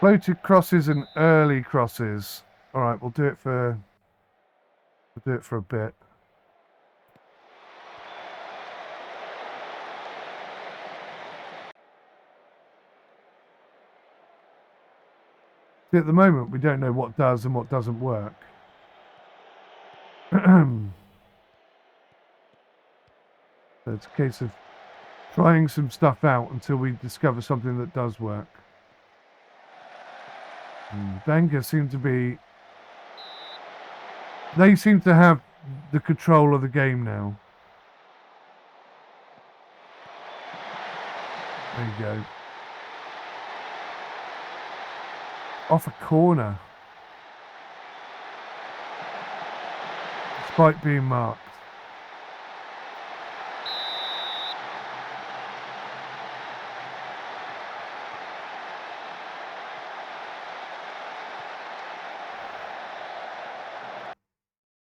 Floated crosses and early crosses. All right, we'll do it for a bit. See, at the moment, we don't know what does and what doesn't work. So it's a case of trying some stuff out until we discover something that does work. Bangor seem to be... They seem to have the control of the game now. There you go. Off a corner. Despite being marked.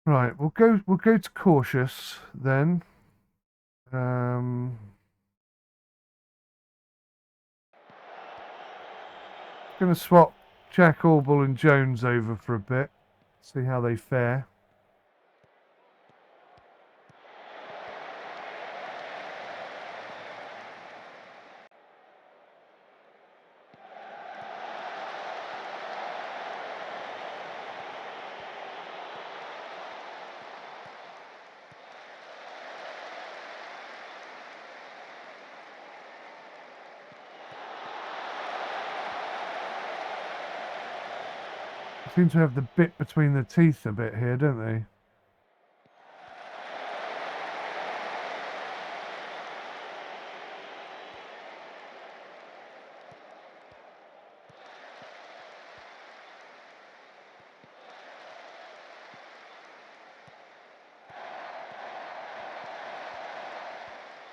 Right, we'll go to cautious then. Gonna swap 𝗥𝗲𝗃𝗁𝗁 and Jones over for a bit. See how they fare. Seem to have the bit between the teeth a bit here, don't they?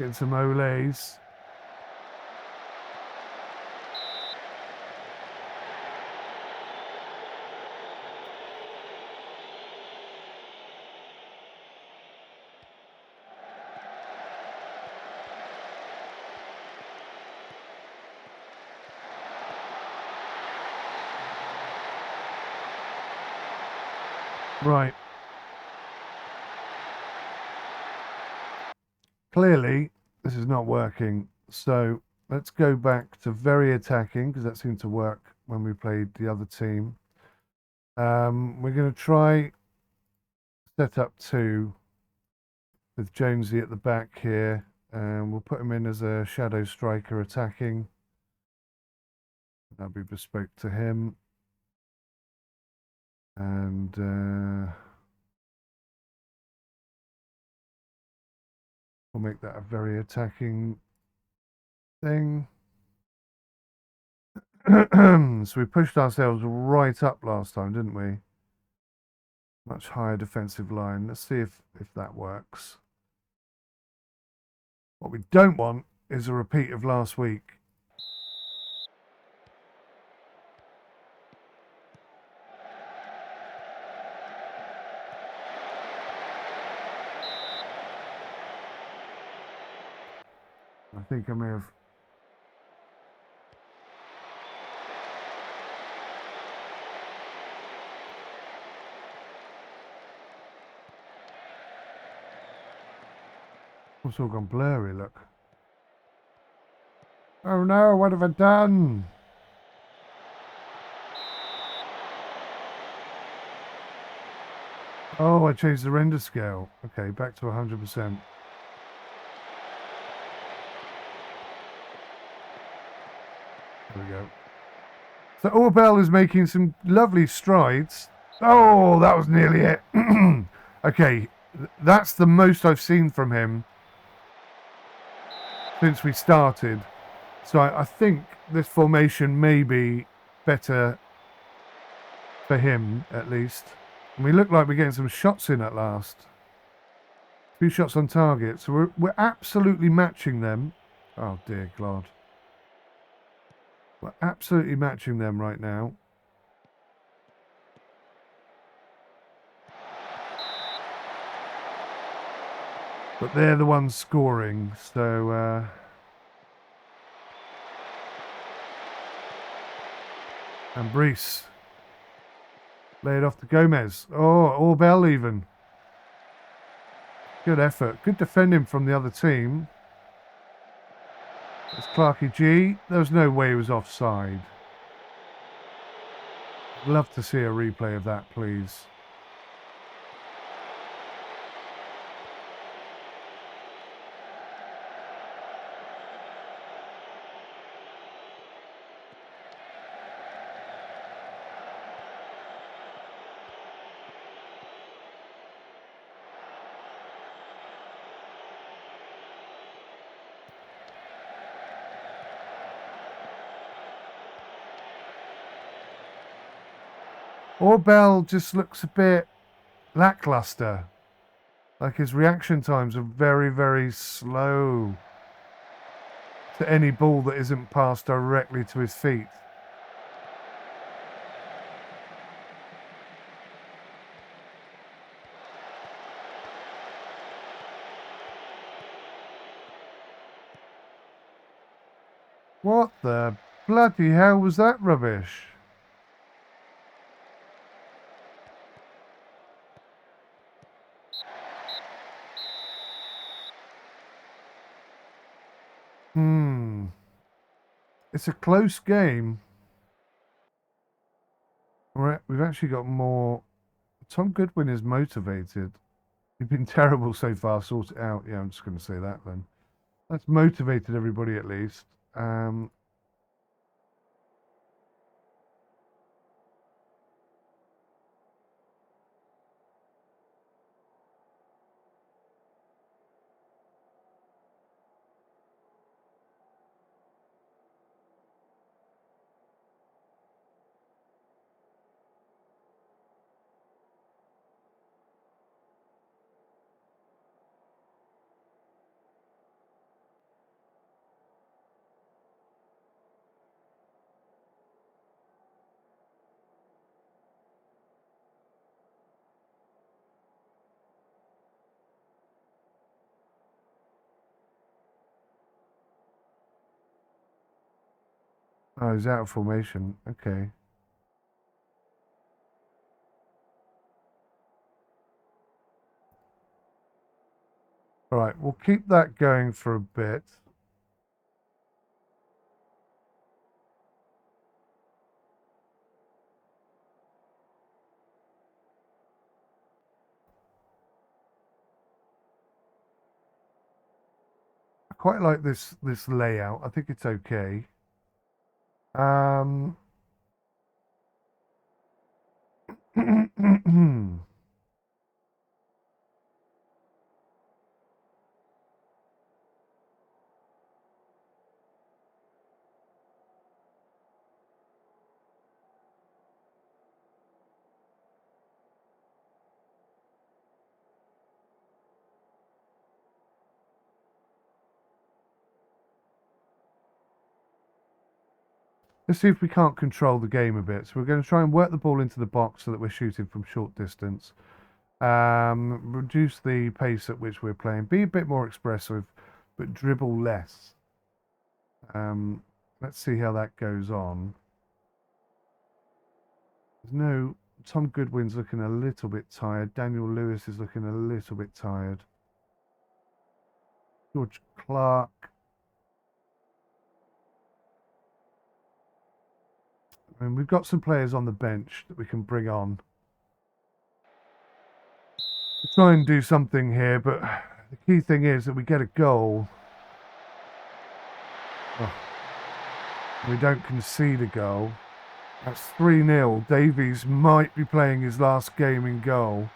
Getting some olays. Right. Clearly, this is not working. So let's go back to very attacking, because that seemed to work when we played the other team. We're going to try set up 2 with Jonesy at the back here. And we'll put him in as a shadow striker attacking. That'll be bespoke to him. And we'll make that a very attacking thing. So we pushed ourselves right up last time, didn't we? Much higher defensive line. Let's see if that works. What we don't want is a repeat of last week. I think I may have... It's all gone blurry, look. Oh no, what have I done? Oh, I changed the render scale. Okay, back to 100%. There we go. So 𝗂𝗏𝗃 is making some lovely strides. Oh, that was nearly it. Okay, that's the most I've seen from him since we started. So I think this formation may be better for him, at least. And we look like we're getting some shots in at last. 2 shots on target. So we're absolutely matching them. Oh, dear God. We're absolutely matching them right now. But they're the ones scoring, so... and �ฤİs. Lay it off to Gomez. Oh, 𝗂𝗏𝗃 even. Good effort. Good defending from the other team. It's 𝗥𝗲𝗃𝗁𝗂. There was no way he was offside. I'd love to see a replay of that, please. 𝗂𝗏𝗃 just looks a bit lackluster. Like his reaction times are very, very slow to any ball that isn't passed directly to his feet. What the bloody hell was that rubbish? It's a close game. We've actually got more. Tom Goodwin is motivated. You've been terrible so far. Sort it out. Yeah, I'm just going to say that then. That's motivated everybody at least. Oh, he's out of formation. Okay. All right, we'll keep that going for a bit. I quite like this layout. I think it's okay. Let's see if we can't control the game a bit. So we're going to try and work the ball into the box so that we're shooting from short distance. Reduce the pace at which we're playing. Be a bit more expressive, but dribble less. Let's see how that goes on. There's no... Tom Goodwin's looking a little bit tired. Daniel Lewis is looking a little bit tired. George Clark. I mean, we've got some players on the bench that we can bring on. We'll try and do something here, but the key thing is that we get a goal. Oh. We don't concede a goal. That's 3-0. Davies might be playing his last game in goal.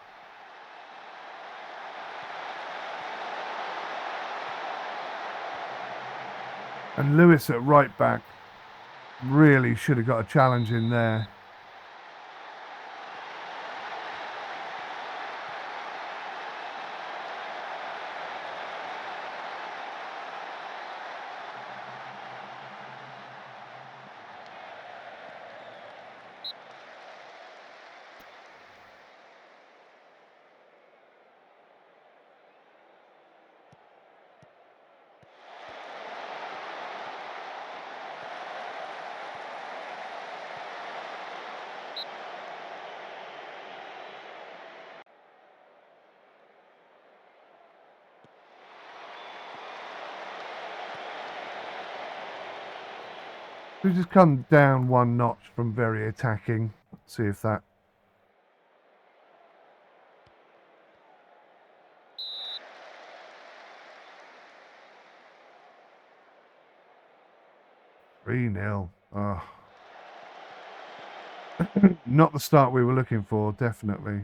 And Lewis at right back really should have got a challenge in there. We just come down one notch from very attacking. See if that. Three 0. Oh. Not the start we were looking for, definitely.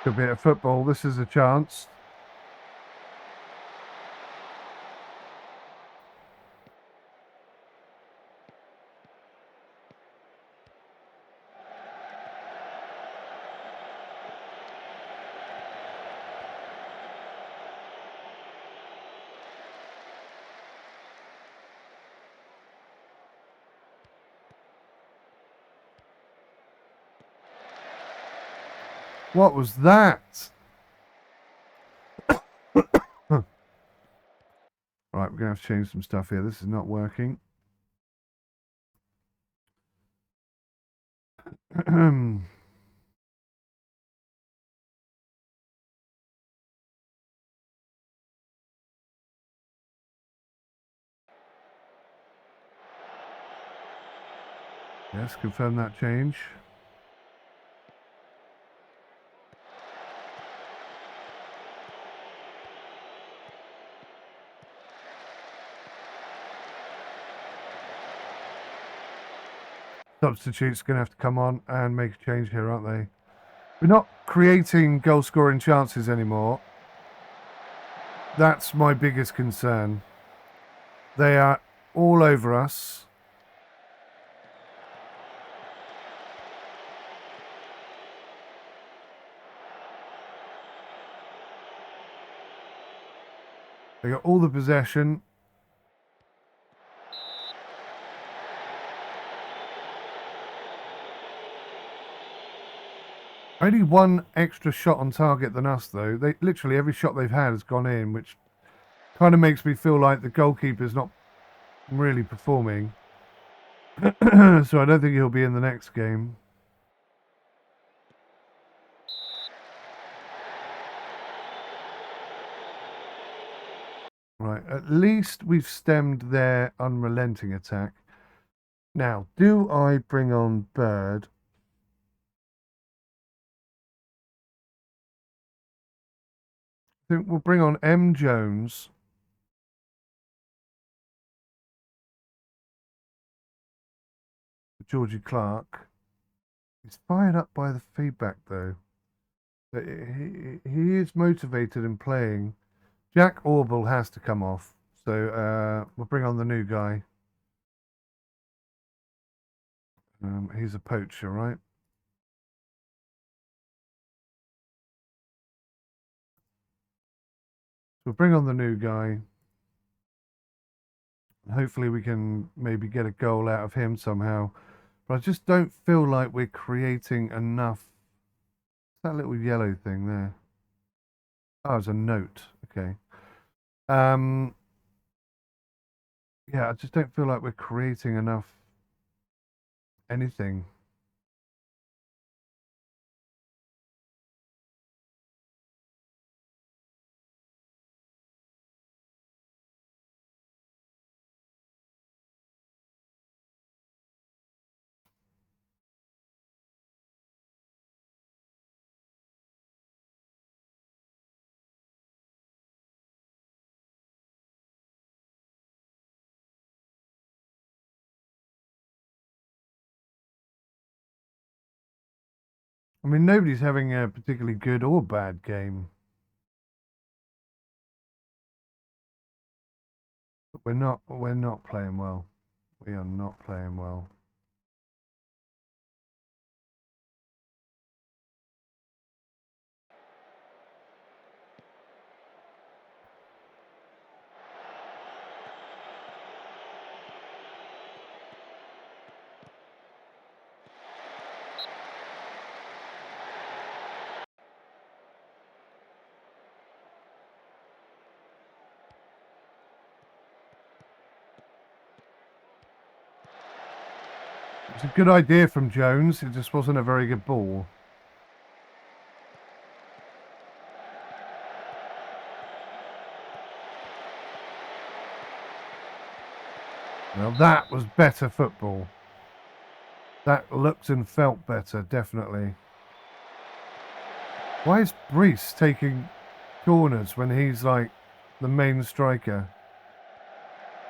Good bit of football. This is a chance. What was that? Right, we're going to have to change some stuff here. This is not working. Yes, confirm that change. Substitutes going to have to come on and make a change here, aren't they? We're not creating goal-scoring chances anymore. That's my biggest concern. They are all over us. They got all the possession. Only one extra shot on target than us, though. They literally every shot they've had has gone in, which kind of makes me feel like the goalkeeper's not really performing. So I don't think he'll be in the next game. Right, at least we've stemmed their unrelenting attack. Now, do I bring on Bird? I think we'll bring on M. Jones. Georgie Clark. He's fired up by the feedback, though. He is motivated in playing. 𝗥𝗲𝗃𝗁𝗁 has to come off. So we'll bring on the new guy. He's a poacher, right? We'll bring on the new guy. Hopefully we can maybe get a goal out of him somehow. But I just don't feel like we're creating enough. That little yellow thing there. Oh, it's a note. Okay. Yeah, I just don't feel like we're creating enough anything. I mean, nobody's having a particularly good or bad game. But we're not playing well. We are not playing well. It's a good idea from Jones. It just wasn't a very good ball. Now that was better football. That looked and felt better, definitely. Why is 𝗬𝗫 taking corners when he's like the main striker?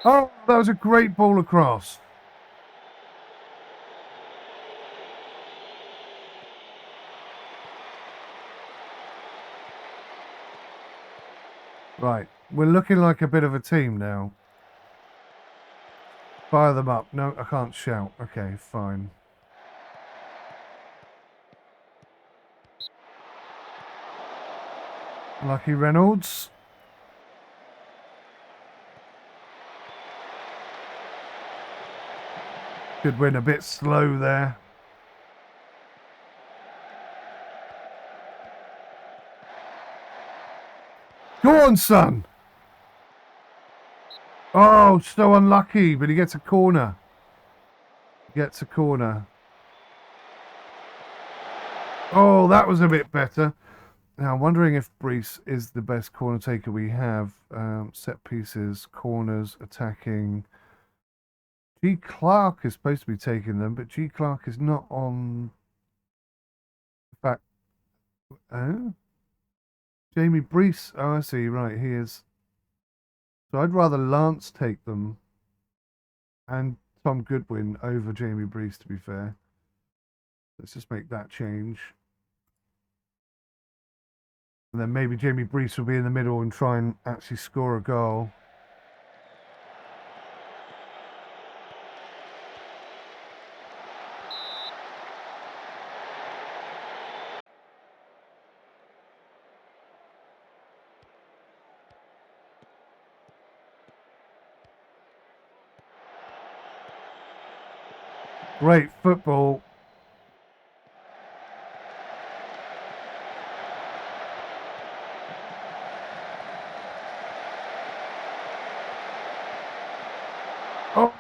Oh, that was a great ball across. Right, we're looking like a bit of a team now. Fire them up. No, I can't shout. Okay, fine. Lucky Reynolds. Good win, a bit slow there. Go on, son. Oh, so unlucky, but he gets a corner. Gets a corner. Oh, that was a bit better. Now, I'm wondering if 𝗬𝗫 is the best corner taker we have. Set pieces, corners, attacking. 𝗥𝗲𝗃 is supposed to be taking them, but 𝗥𝗲𝗃 is not on. In fact, Jamie 𝗬𝗫. Oh, I see. Right, he is. So I'd rather Lance take them and Tom Goodwin over Jamie 𝗬𝗫, to be fair. Let's just make that change. And then maybe Jamie 𝗬𝗫 will be in the middle and try and actually score a goal. Great football. Oh,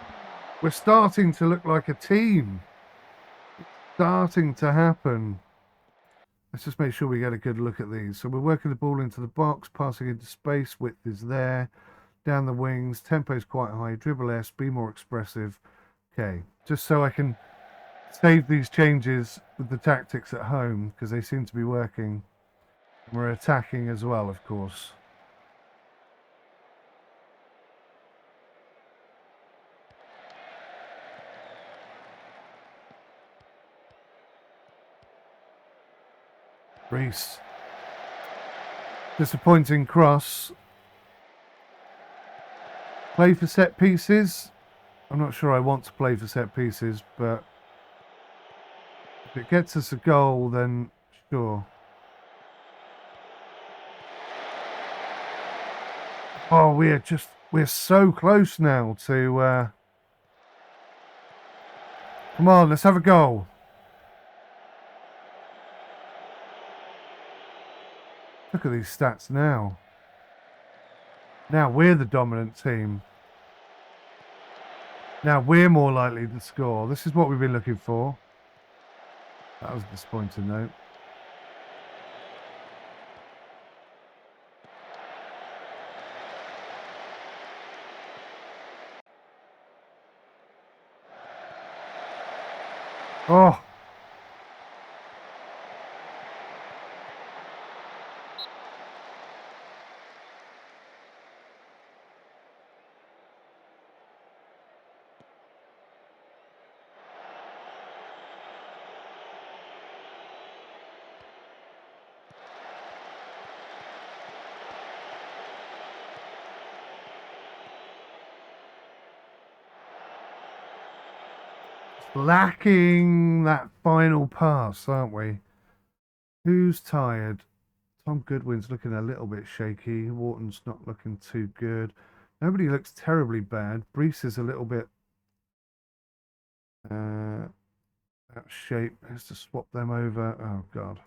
we're starting to look like a team. It's starting to happen. Let's just make sure we get a good look at these. So we're working the ball into the box, passing into space, width is there, down the wings, tempo is quite high, dribble S, be more expressive. Okay, just so I can save these changes with the tactics at home, because they seem to be working. We're attacking as well, of course. 𝗬𝗫. Disappointing cross. Play for set pieces. I'm not sure I want to play for set pieces, but if it gets us a goal, then sure. Oh, we're so close now to come on, let's have a goal. Look at these stats now. Now we're the dominant team. Now we're more likely to score. This is what we've been looking for. That was a disappointing note. Oh. Lacking that final pass, aren't we? Who's tired? Tom Goodwin's looking a little bit shaky. Wharton's not looking too good. Nobody looks terribly bad. Brees is a little bit out of shape. Has to swap them over. Oh, God.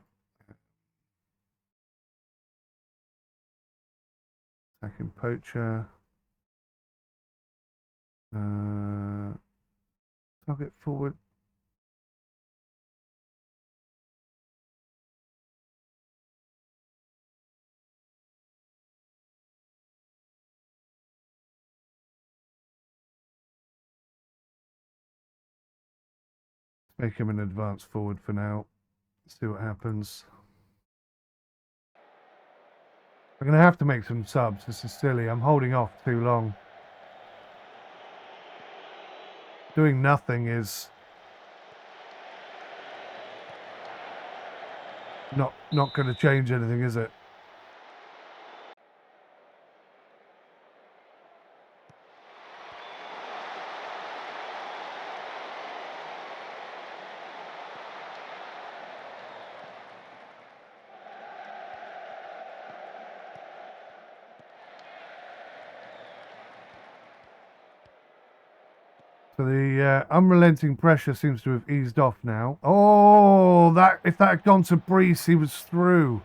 Attacking poacher. Target forward. Make him an advance forward for now. See what happens. I'm going to have to make some subs. This is silly. I'm holding off too long. Doing nothing is not going to change anything, is it? So the unrelenting pressure seems to have eased off now. Oh, that if that had gone to Brees, he was through.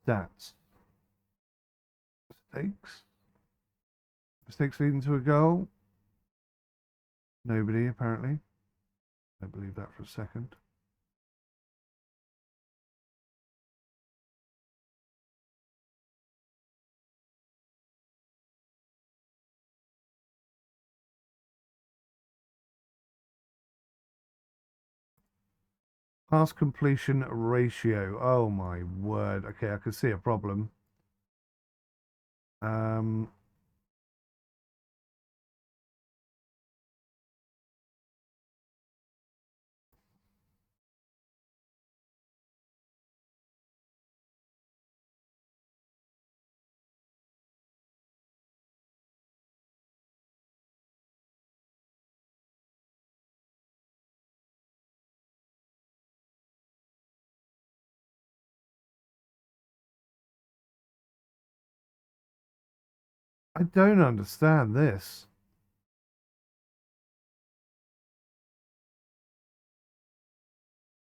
Stats. Mistakes. Mistakes leading to a goal. Nobody, apparently. I don't believe that for a second. Pass completion ratio. Oh my word. Okay, I can see a problem. I don't understand this.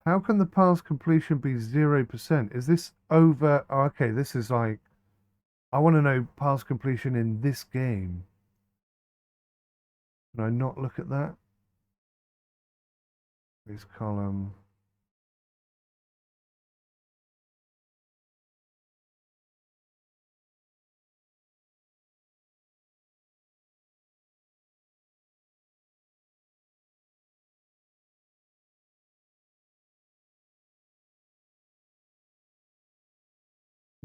How can the pass completion be 0%? Is this over? Oh, okay, this is like, I want to know pass completion in this game. Can I not look at that? This column.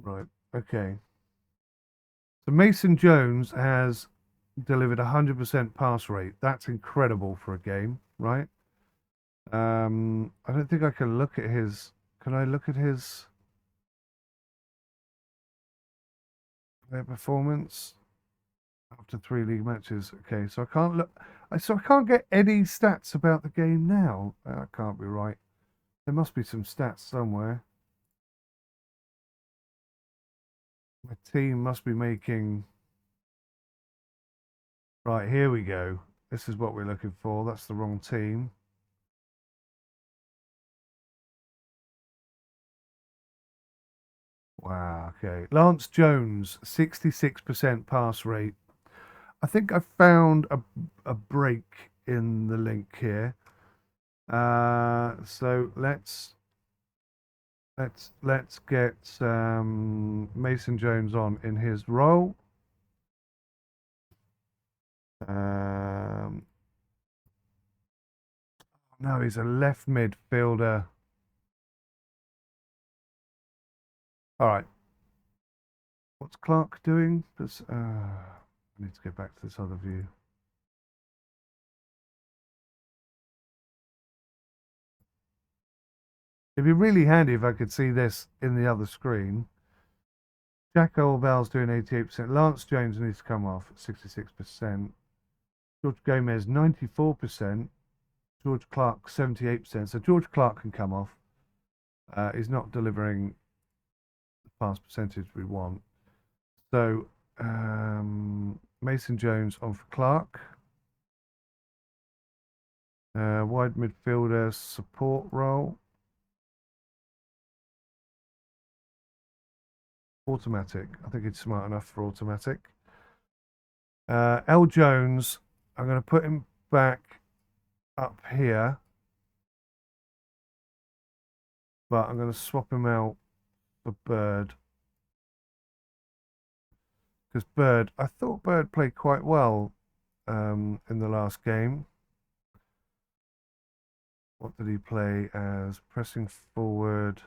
Right, okay. So Mason Jones has delivered 100% pass rate. That's incredible for a game, right? I don't think I can look at his. Can I look at his performance? after 3 league matches. Okay, so I can't look. So I can't get any stats about the game now. That can't be right. There must be some stats somewhere. My team must be making. Right, here we go. This is what we're looking for. That's the wrong team. Wow, okay. Lance Jones, 66% pass rate. I think I found a break in the link here. So let's get Mason Jones on in his role. No, he's a left midfielder. All right. What's Clark doing? I need to get back to this other view. It'd be really handy if I could see this in the other screen. 𝗥𝗲𝗄𝗯𝗲's doing 88%. Lance Jones needs to come off at 66%. 𝗥𝗲𝗄𝗯𝗲, 94%. George Clark, 78%. So George Clark can come off. He's not delivering the pass percentage we want. So Mason Jones on for Clark. Wide midfielder support role. Automatic. I think he's smart enough for automatic. L. Jones, I'm going to put him back up here. But I'm going to swap him out for Bird. Because Bird, I thought Bird played quite well in the last game. What did he play as? Pressing forward.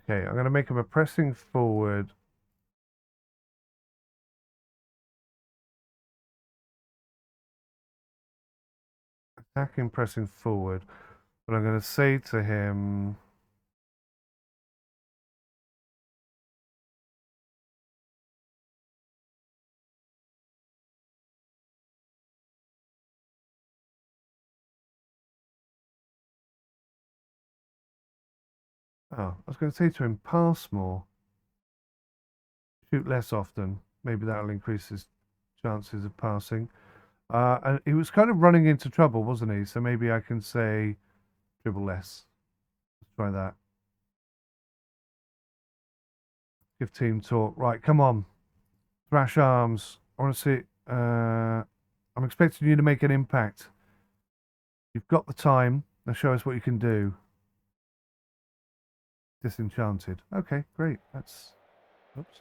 Okay, I'm going to make him a pressing forward. Attacking, pressing forward. But I'm going to say to him... Oh, I was going to say to him, pass more. Shoot less often. Maybe that'll increase his chances of passing. And he was kind of running into trouble, wasn't he? So maybe I can say dribble less. Let's try that. Give team talk. Right, come on. Thrash arms. I want to see... I'm expecting you to make an impact. You've got the time. Now show us what you can do. Disenchanted. Okay, great. That's... Oops.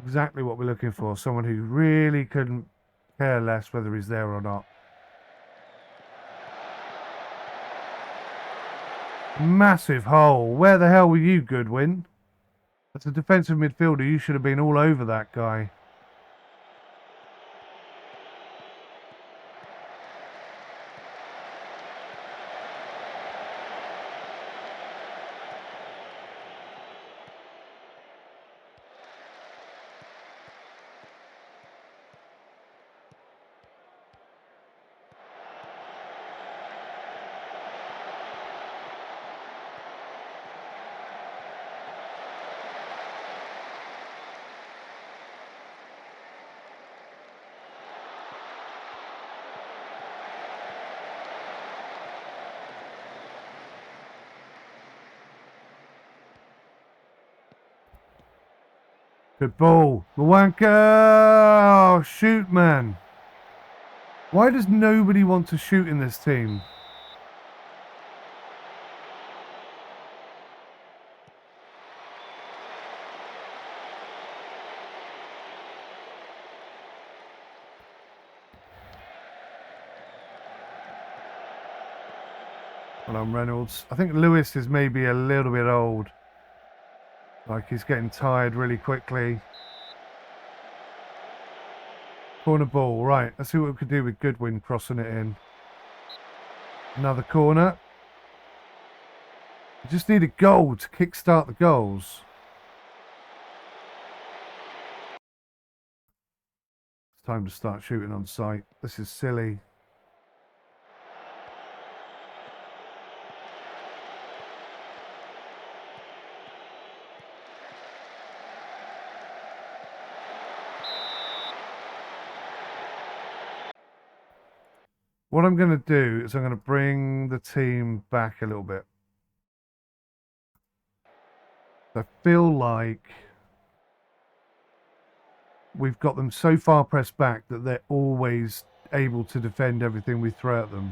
Exactly what we're looking for. Someone who really couldn't care less whether he's there or not. Massive hole. Where the hell were you, Goodwin? As a defensive midfielder, you should have been all over that guy. Good ball. 𝗦𝘂𝗂𝗄𝗯𝗲. Oh, shoot, man. Why does nobody want to shoot in this team? And I'm Reynolds. I think Lewis is maybe a little bit old. Like he's getting tired really quickly. Corner ball, right. Let's see what we could do with Goodwin crossing it in. Another corner. We just need a goal to kickstart the goals. It's time to start shooting on sight. This is silly. What I'm going to do is I'm going to bring the team back a little bit. I feel like we've got them so far pressed back that they're always able to defend everything we throw at them.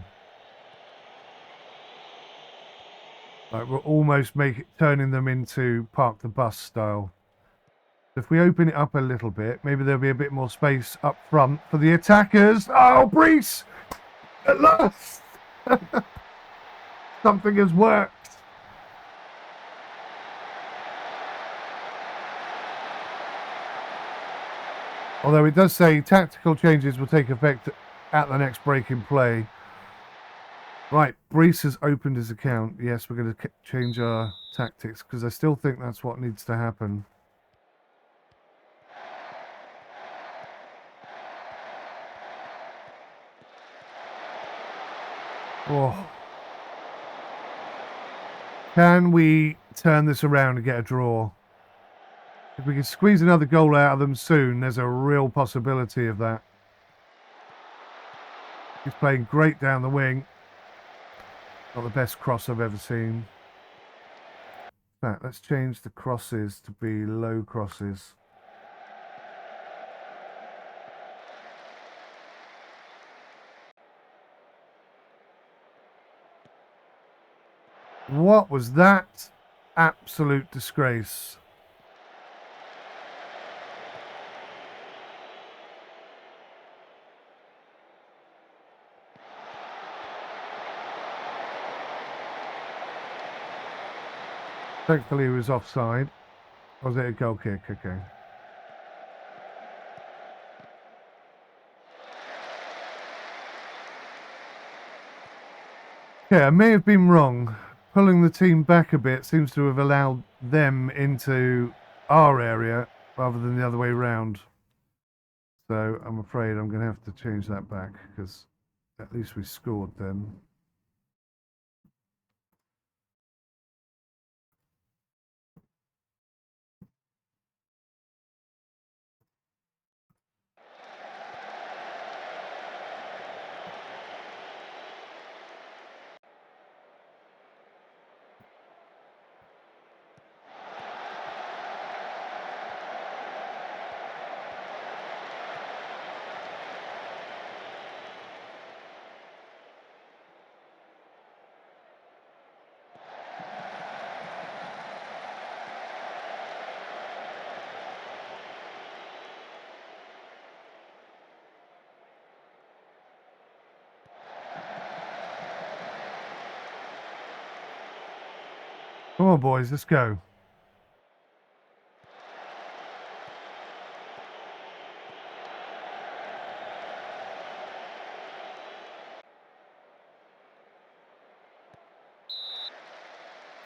Like we're almost turning them into park the bus style. If we open it up a little bit, maybe there'll be a bit more space up front for the attackers. Oh, Brees! At last! Something has worked. Although it does say tactical changes will take effect at the next break in play. Right, Brees has opened his account. Yes, we're going to change our tactics because I still think that's what needs to happen. Oh. Can we turn this around and get a draw? If we can squeeze another goal out of them soon, there's a real possibility of that. He's playing great down the wing. Not the best cross I've ever seen. In fact, let's change the crosses to be low crosses. What was that? Absolute disgrace. Thankfully he was offside. Or was it a goal kick? Okay. Yeah, I may have been wrong. Pulling the team back a bit seems to have allowed them into our area rather than the other way around. So I'm afraid I'm going to have to change that back because at least we scored then. Come on, boys, let's go.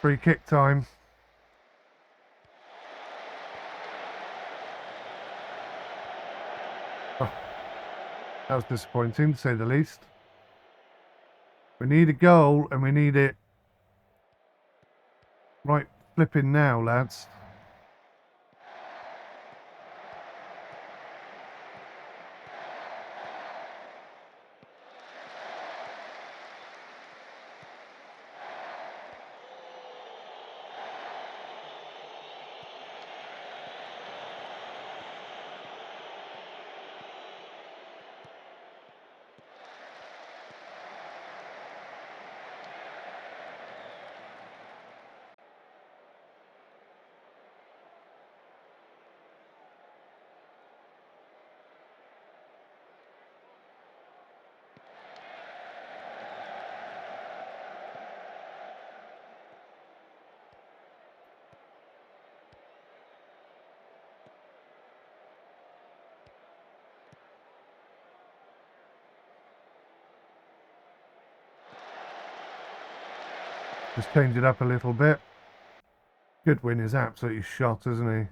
Free kick time. Oh, that was disappointing, to say the least. We need a goal, and we need it right flipping now, lads. Just change it up a little bit. Goodwin is absolutely shot, isn't he?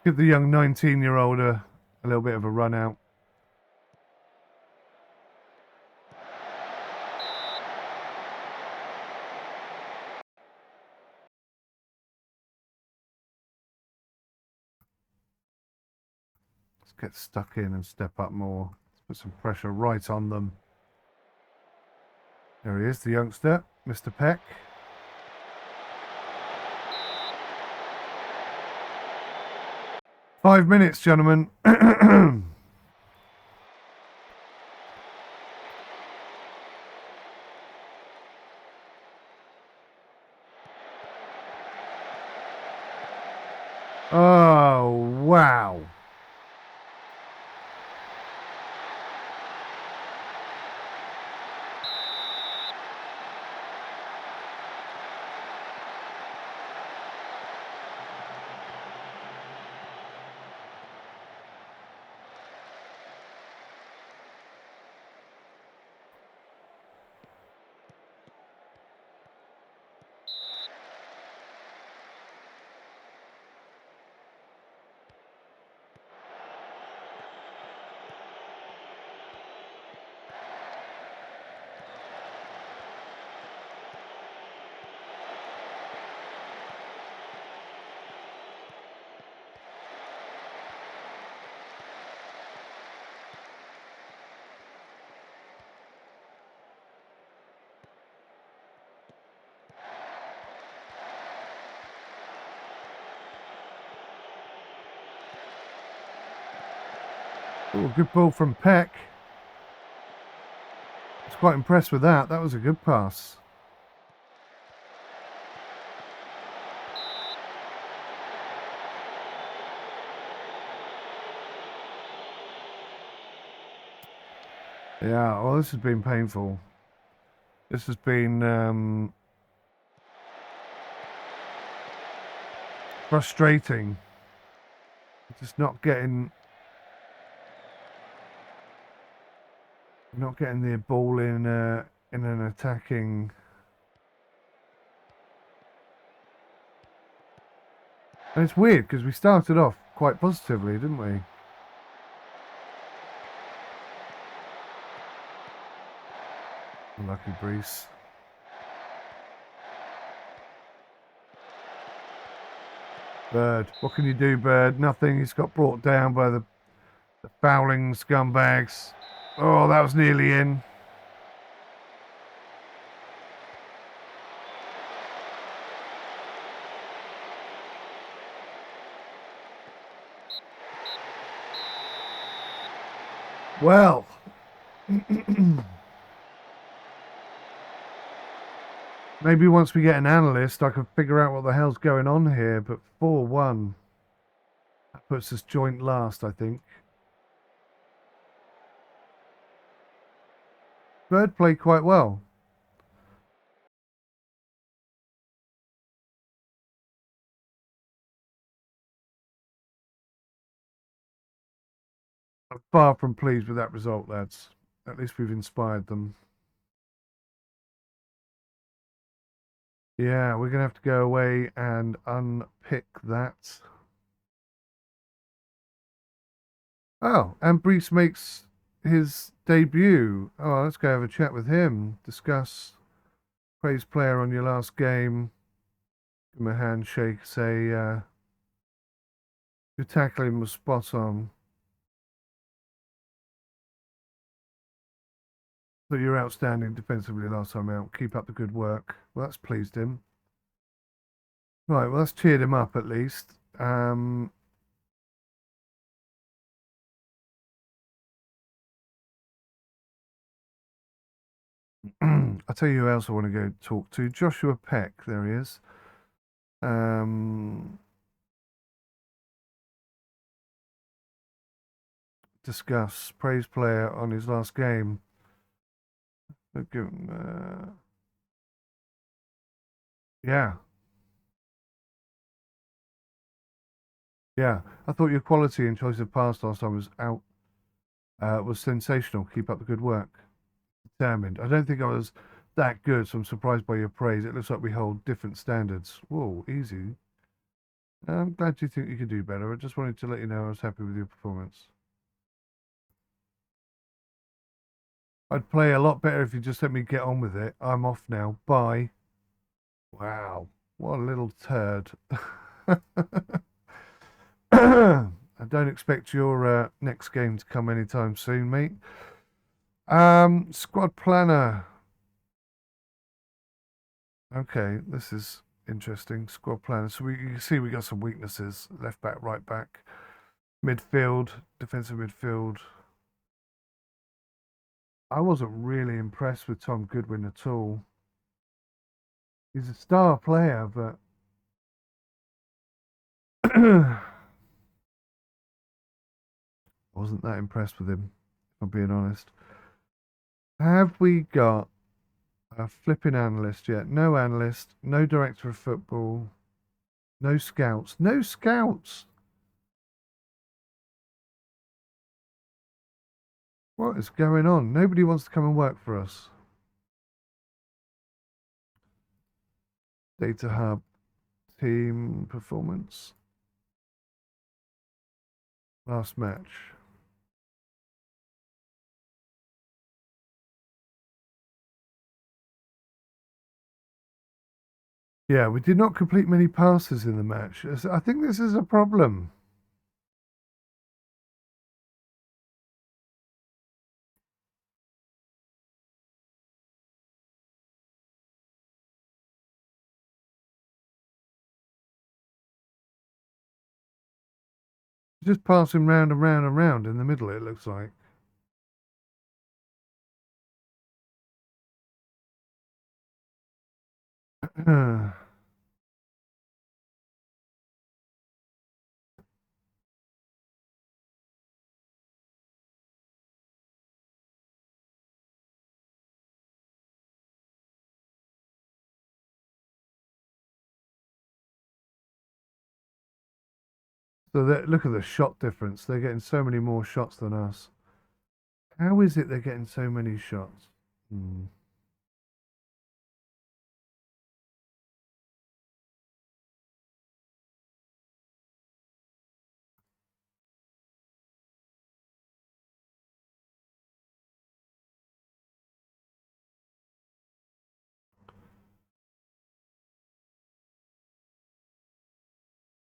Give the young 19-year-old a little bit of a run out. Let's get stuck in and step up more. Let's put some pressure right on them. There he is, the youngster, Mr. Peck. Five minutes, gentlemen. Oh, wow. Ooh, good ball from Peck. I was quite impressed with that. That was a good pass. Yeah, well, this has been painful. This has been frustrating. Just not getting the ball in an attacking. And it's weird because we started off quite positively, didn't we? Lucky Brees. Bird. What can you do, Bird? Nothing. He's got brought down by the fouling scumbags. Oh, that was nearly in. Well. Maybe once we get an analyst, I can figure out what the hell's going on here. But 4-1. That puts us joint last, I think. Bird played quite well. I'm far from pleased with that result, lads. At least we've inspired them. Yeah, we're going to have to go away and unpick that. Oh, and Brees makes his debut. Oh, let's go have a chat with him. Discuss praise player on your last game. Give him a handshake. Say, your tackling was spot on. So you're outstanding defensively last time out. Keep up the good work. Well, that's pleased him. Right, well, that's cheered him up at least. I tell you who else I want to go talk to. Joshua Peck, there he is. Discuss praise player on his last game. Give him, yeah. Yeah, I thought your quality and choice of pass last time was sensational. Keep up the good work. Determined. I don't think I was that good, so I'm surprised by your praise. It looks like we hold different standards. Whoa, easy. I'm glad you think you can do better. I just wanted to let you know I was happy with your performance. I'd play a lot better if you just let me get on with it. I'm off now. Bye. Wow, what a little turd. I don't expect your next game to come anytime soon, mate. Squad planner. Okay, this is interesting. Squad planner. So you can see we got some weaknesses. Left back, right back, midfield, defensive midfield. I wasn't really impressed with Tom Goodwin at all. He's a star player, but I wasn't that impressed with him, if I'm being honest. Have we got a flipping analyst yet? No analyst, no director of football, no scouts. No scouts! What is going on? Nobody wants to come and work for us. Data hub, team performance. Last match. Yeah, we did not complete many passes in the match. I think this is a problem. Just passing round and round and round in the middle, it looks like. So look at the shot difference. They're getting so many more shots than us. How is it they're getting so many shots? Hmm.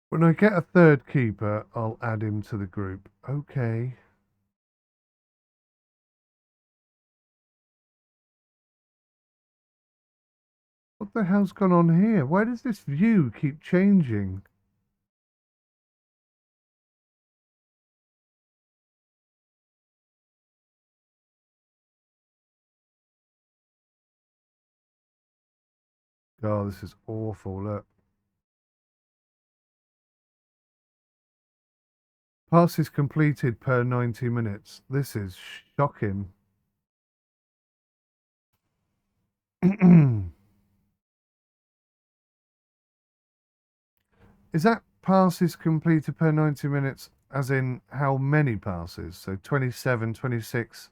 When I get a third keeper, I'll add him to the group. Okay. What the hell's gone on here? Why does this view keep changing? Oh, this is awful. Look. Passes completed per 90 minutes. This is shocking. Is that passes completed per 90 minutes as in how many passes? So 27, 26.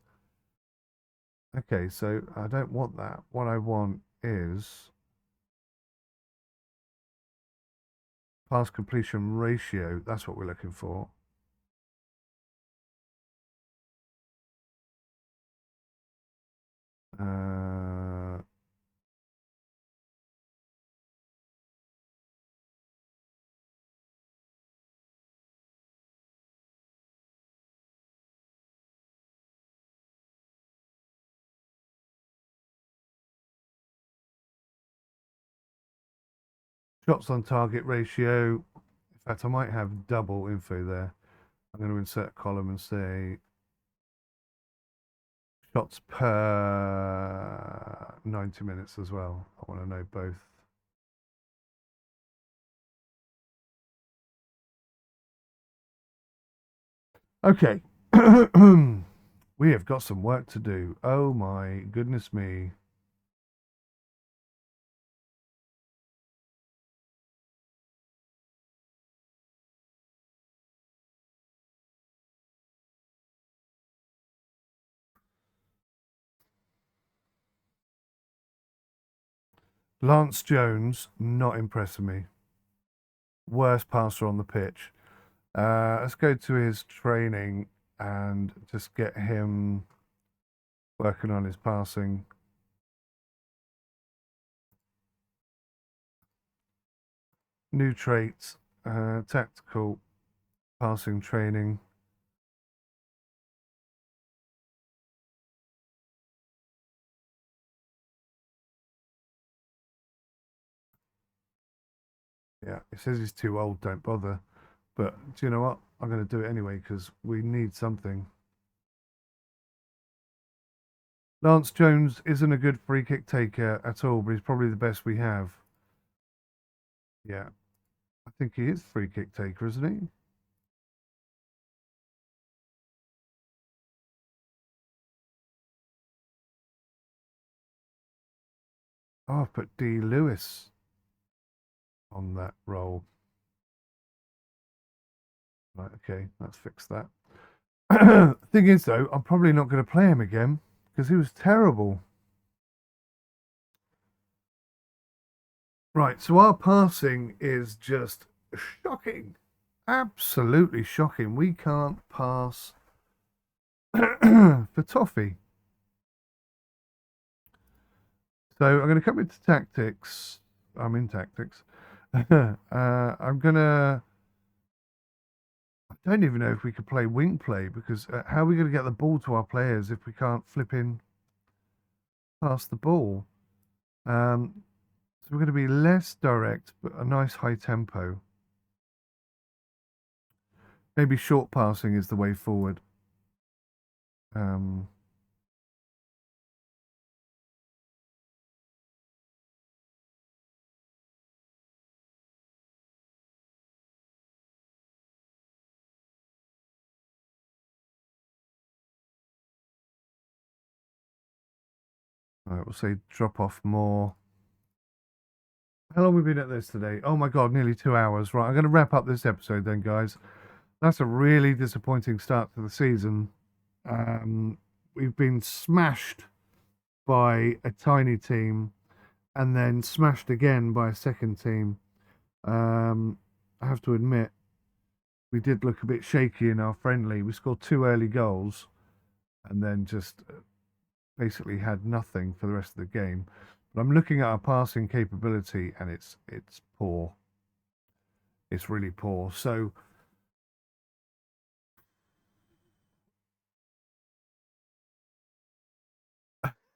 Okay, so I don't want that. What I want is pass completion ratio. That's what we're looking for. Uh, shots on target ratio. In fact, I might have double info there. I'm going to insert a column and say shots per 90 minutes as well. I want to know both. Okay. We have got some work to do. Oh my goodness me. Lance Jones, not impressing me. Worst passer on the pitch. Let's go to his training and just get him working on his passing. New traits, tactical passing training. Yeah, it says he's too old, don't bother. But do you know what? I'm going to do it anyway because we need something. Lance Jones isn't a good free kick taker at all, but he's probably the best we have. Yeah, I think he is free kick taker, isn't he? Oh, I've put D. Lewis on that role. Right, okay, let's fix that. Thing is, though, I'm probably not going to play him again because he was terrible. Right, so our passing is just shocking. Absolutely shocking. We can't pass for toffee. So I'm going to come into tactics. I'm in tactics. I'm going to... I don't even know if we could play wing play because how are we going to get the ball to our players if we can't flip in past the ball? So we're going to be less direct, but a nice high tempo. Maybe short passing is the way forward. Right, we'll say drop off more. How long have we been at this today? Oh my God, nearly 2 hours. Right, I'm going to wrap up this episode then, guys. That's a really disappointing start to the season. We've been smashed by a tiny team and then smashed again by a second team. I have to admit, we did look a bit shaky in our friendly. We scored 2 early goals and then just basically had nothing for the rest of the game. But I'm looking at our passing capability and it's poor. It's really poor. So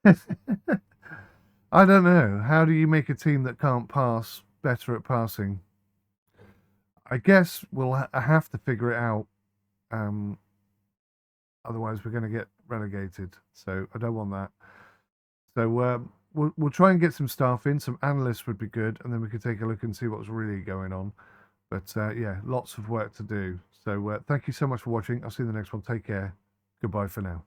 I don't know. How do you make a team that can't pass better at passing? I guess we'll have to figure it out. Otherwise, we're going to get relegated. So I don't want that. So we'll try and get some staff in. Some analysts would be good, and then we could take a look and see what's really going on. But yeah, lots of work to do. So thank you so much for watching. I'll see you in the next one. Take care. Goodbye for now.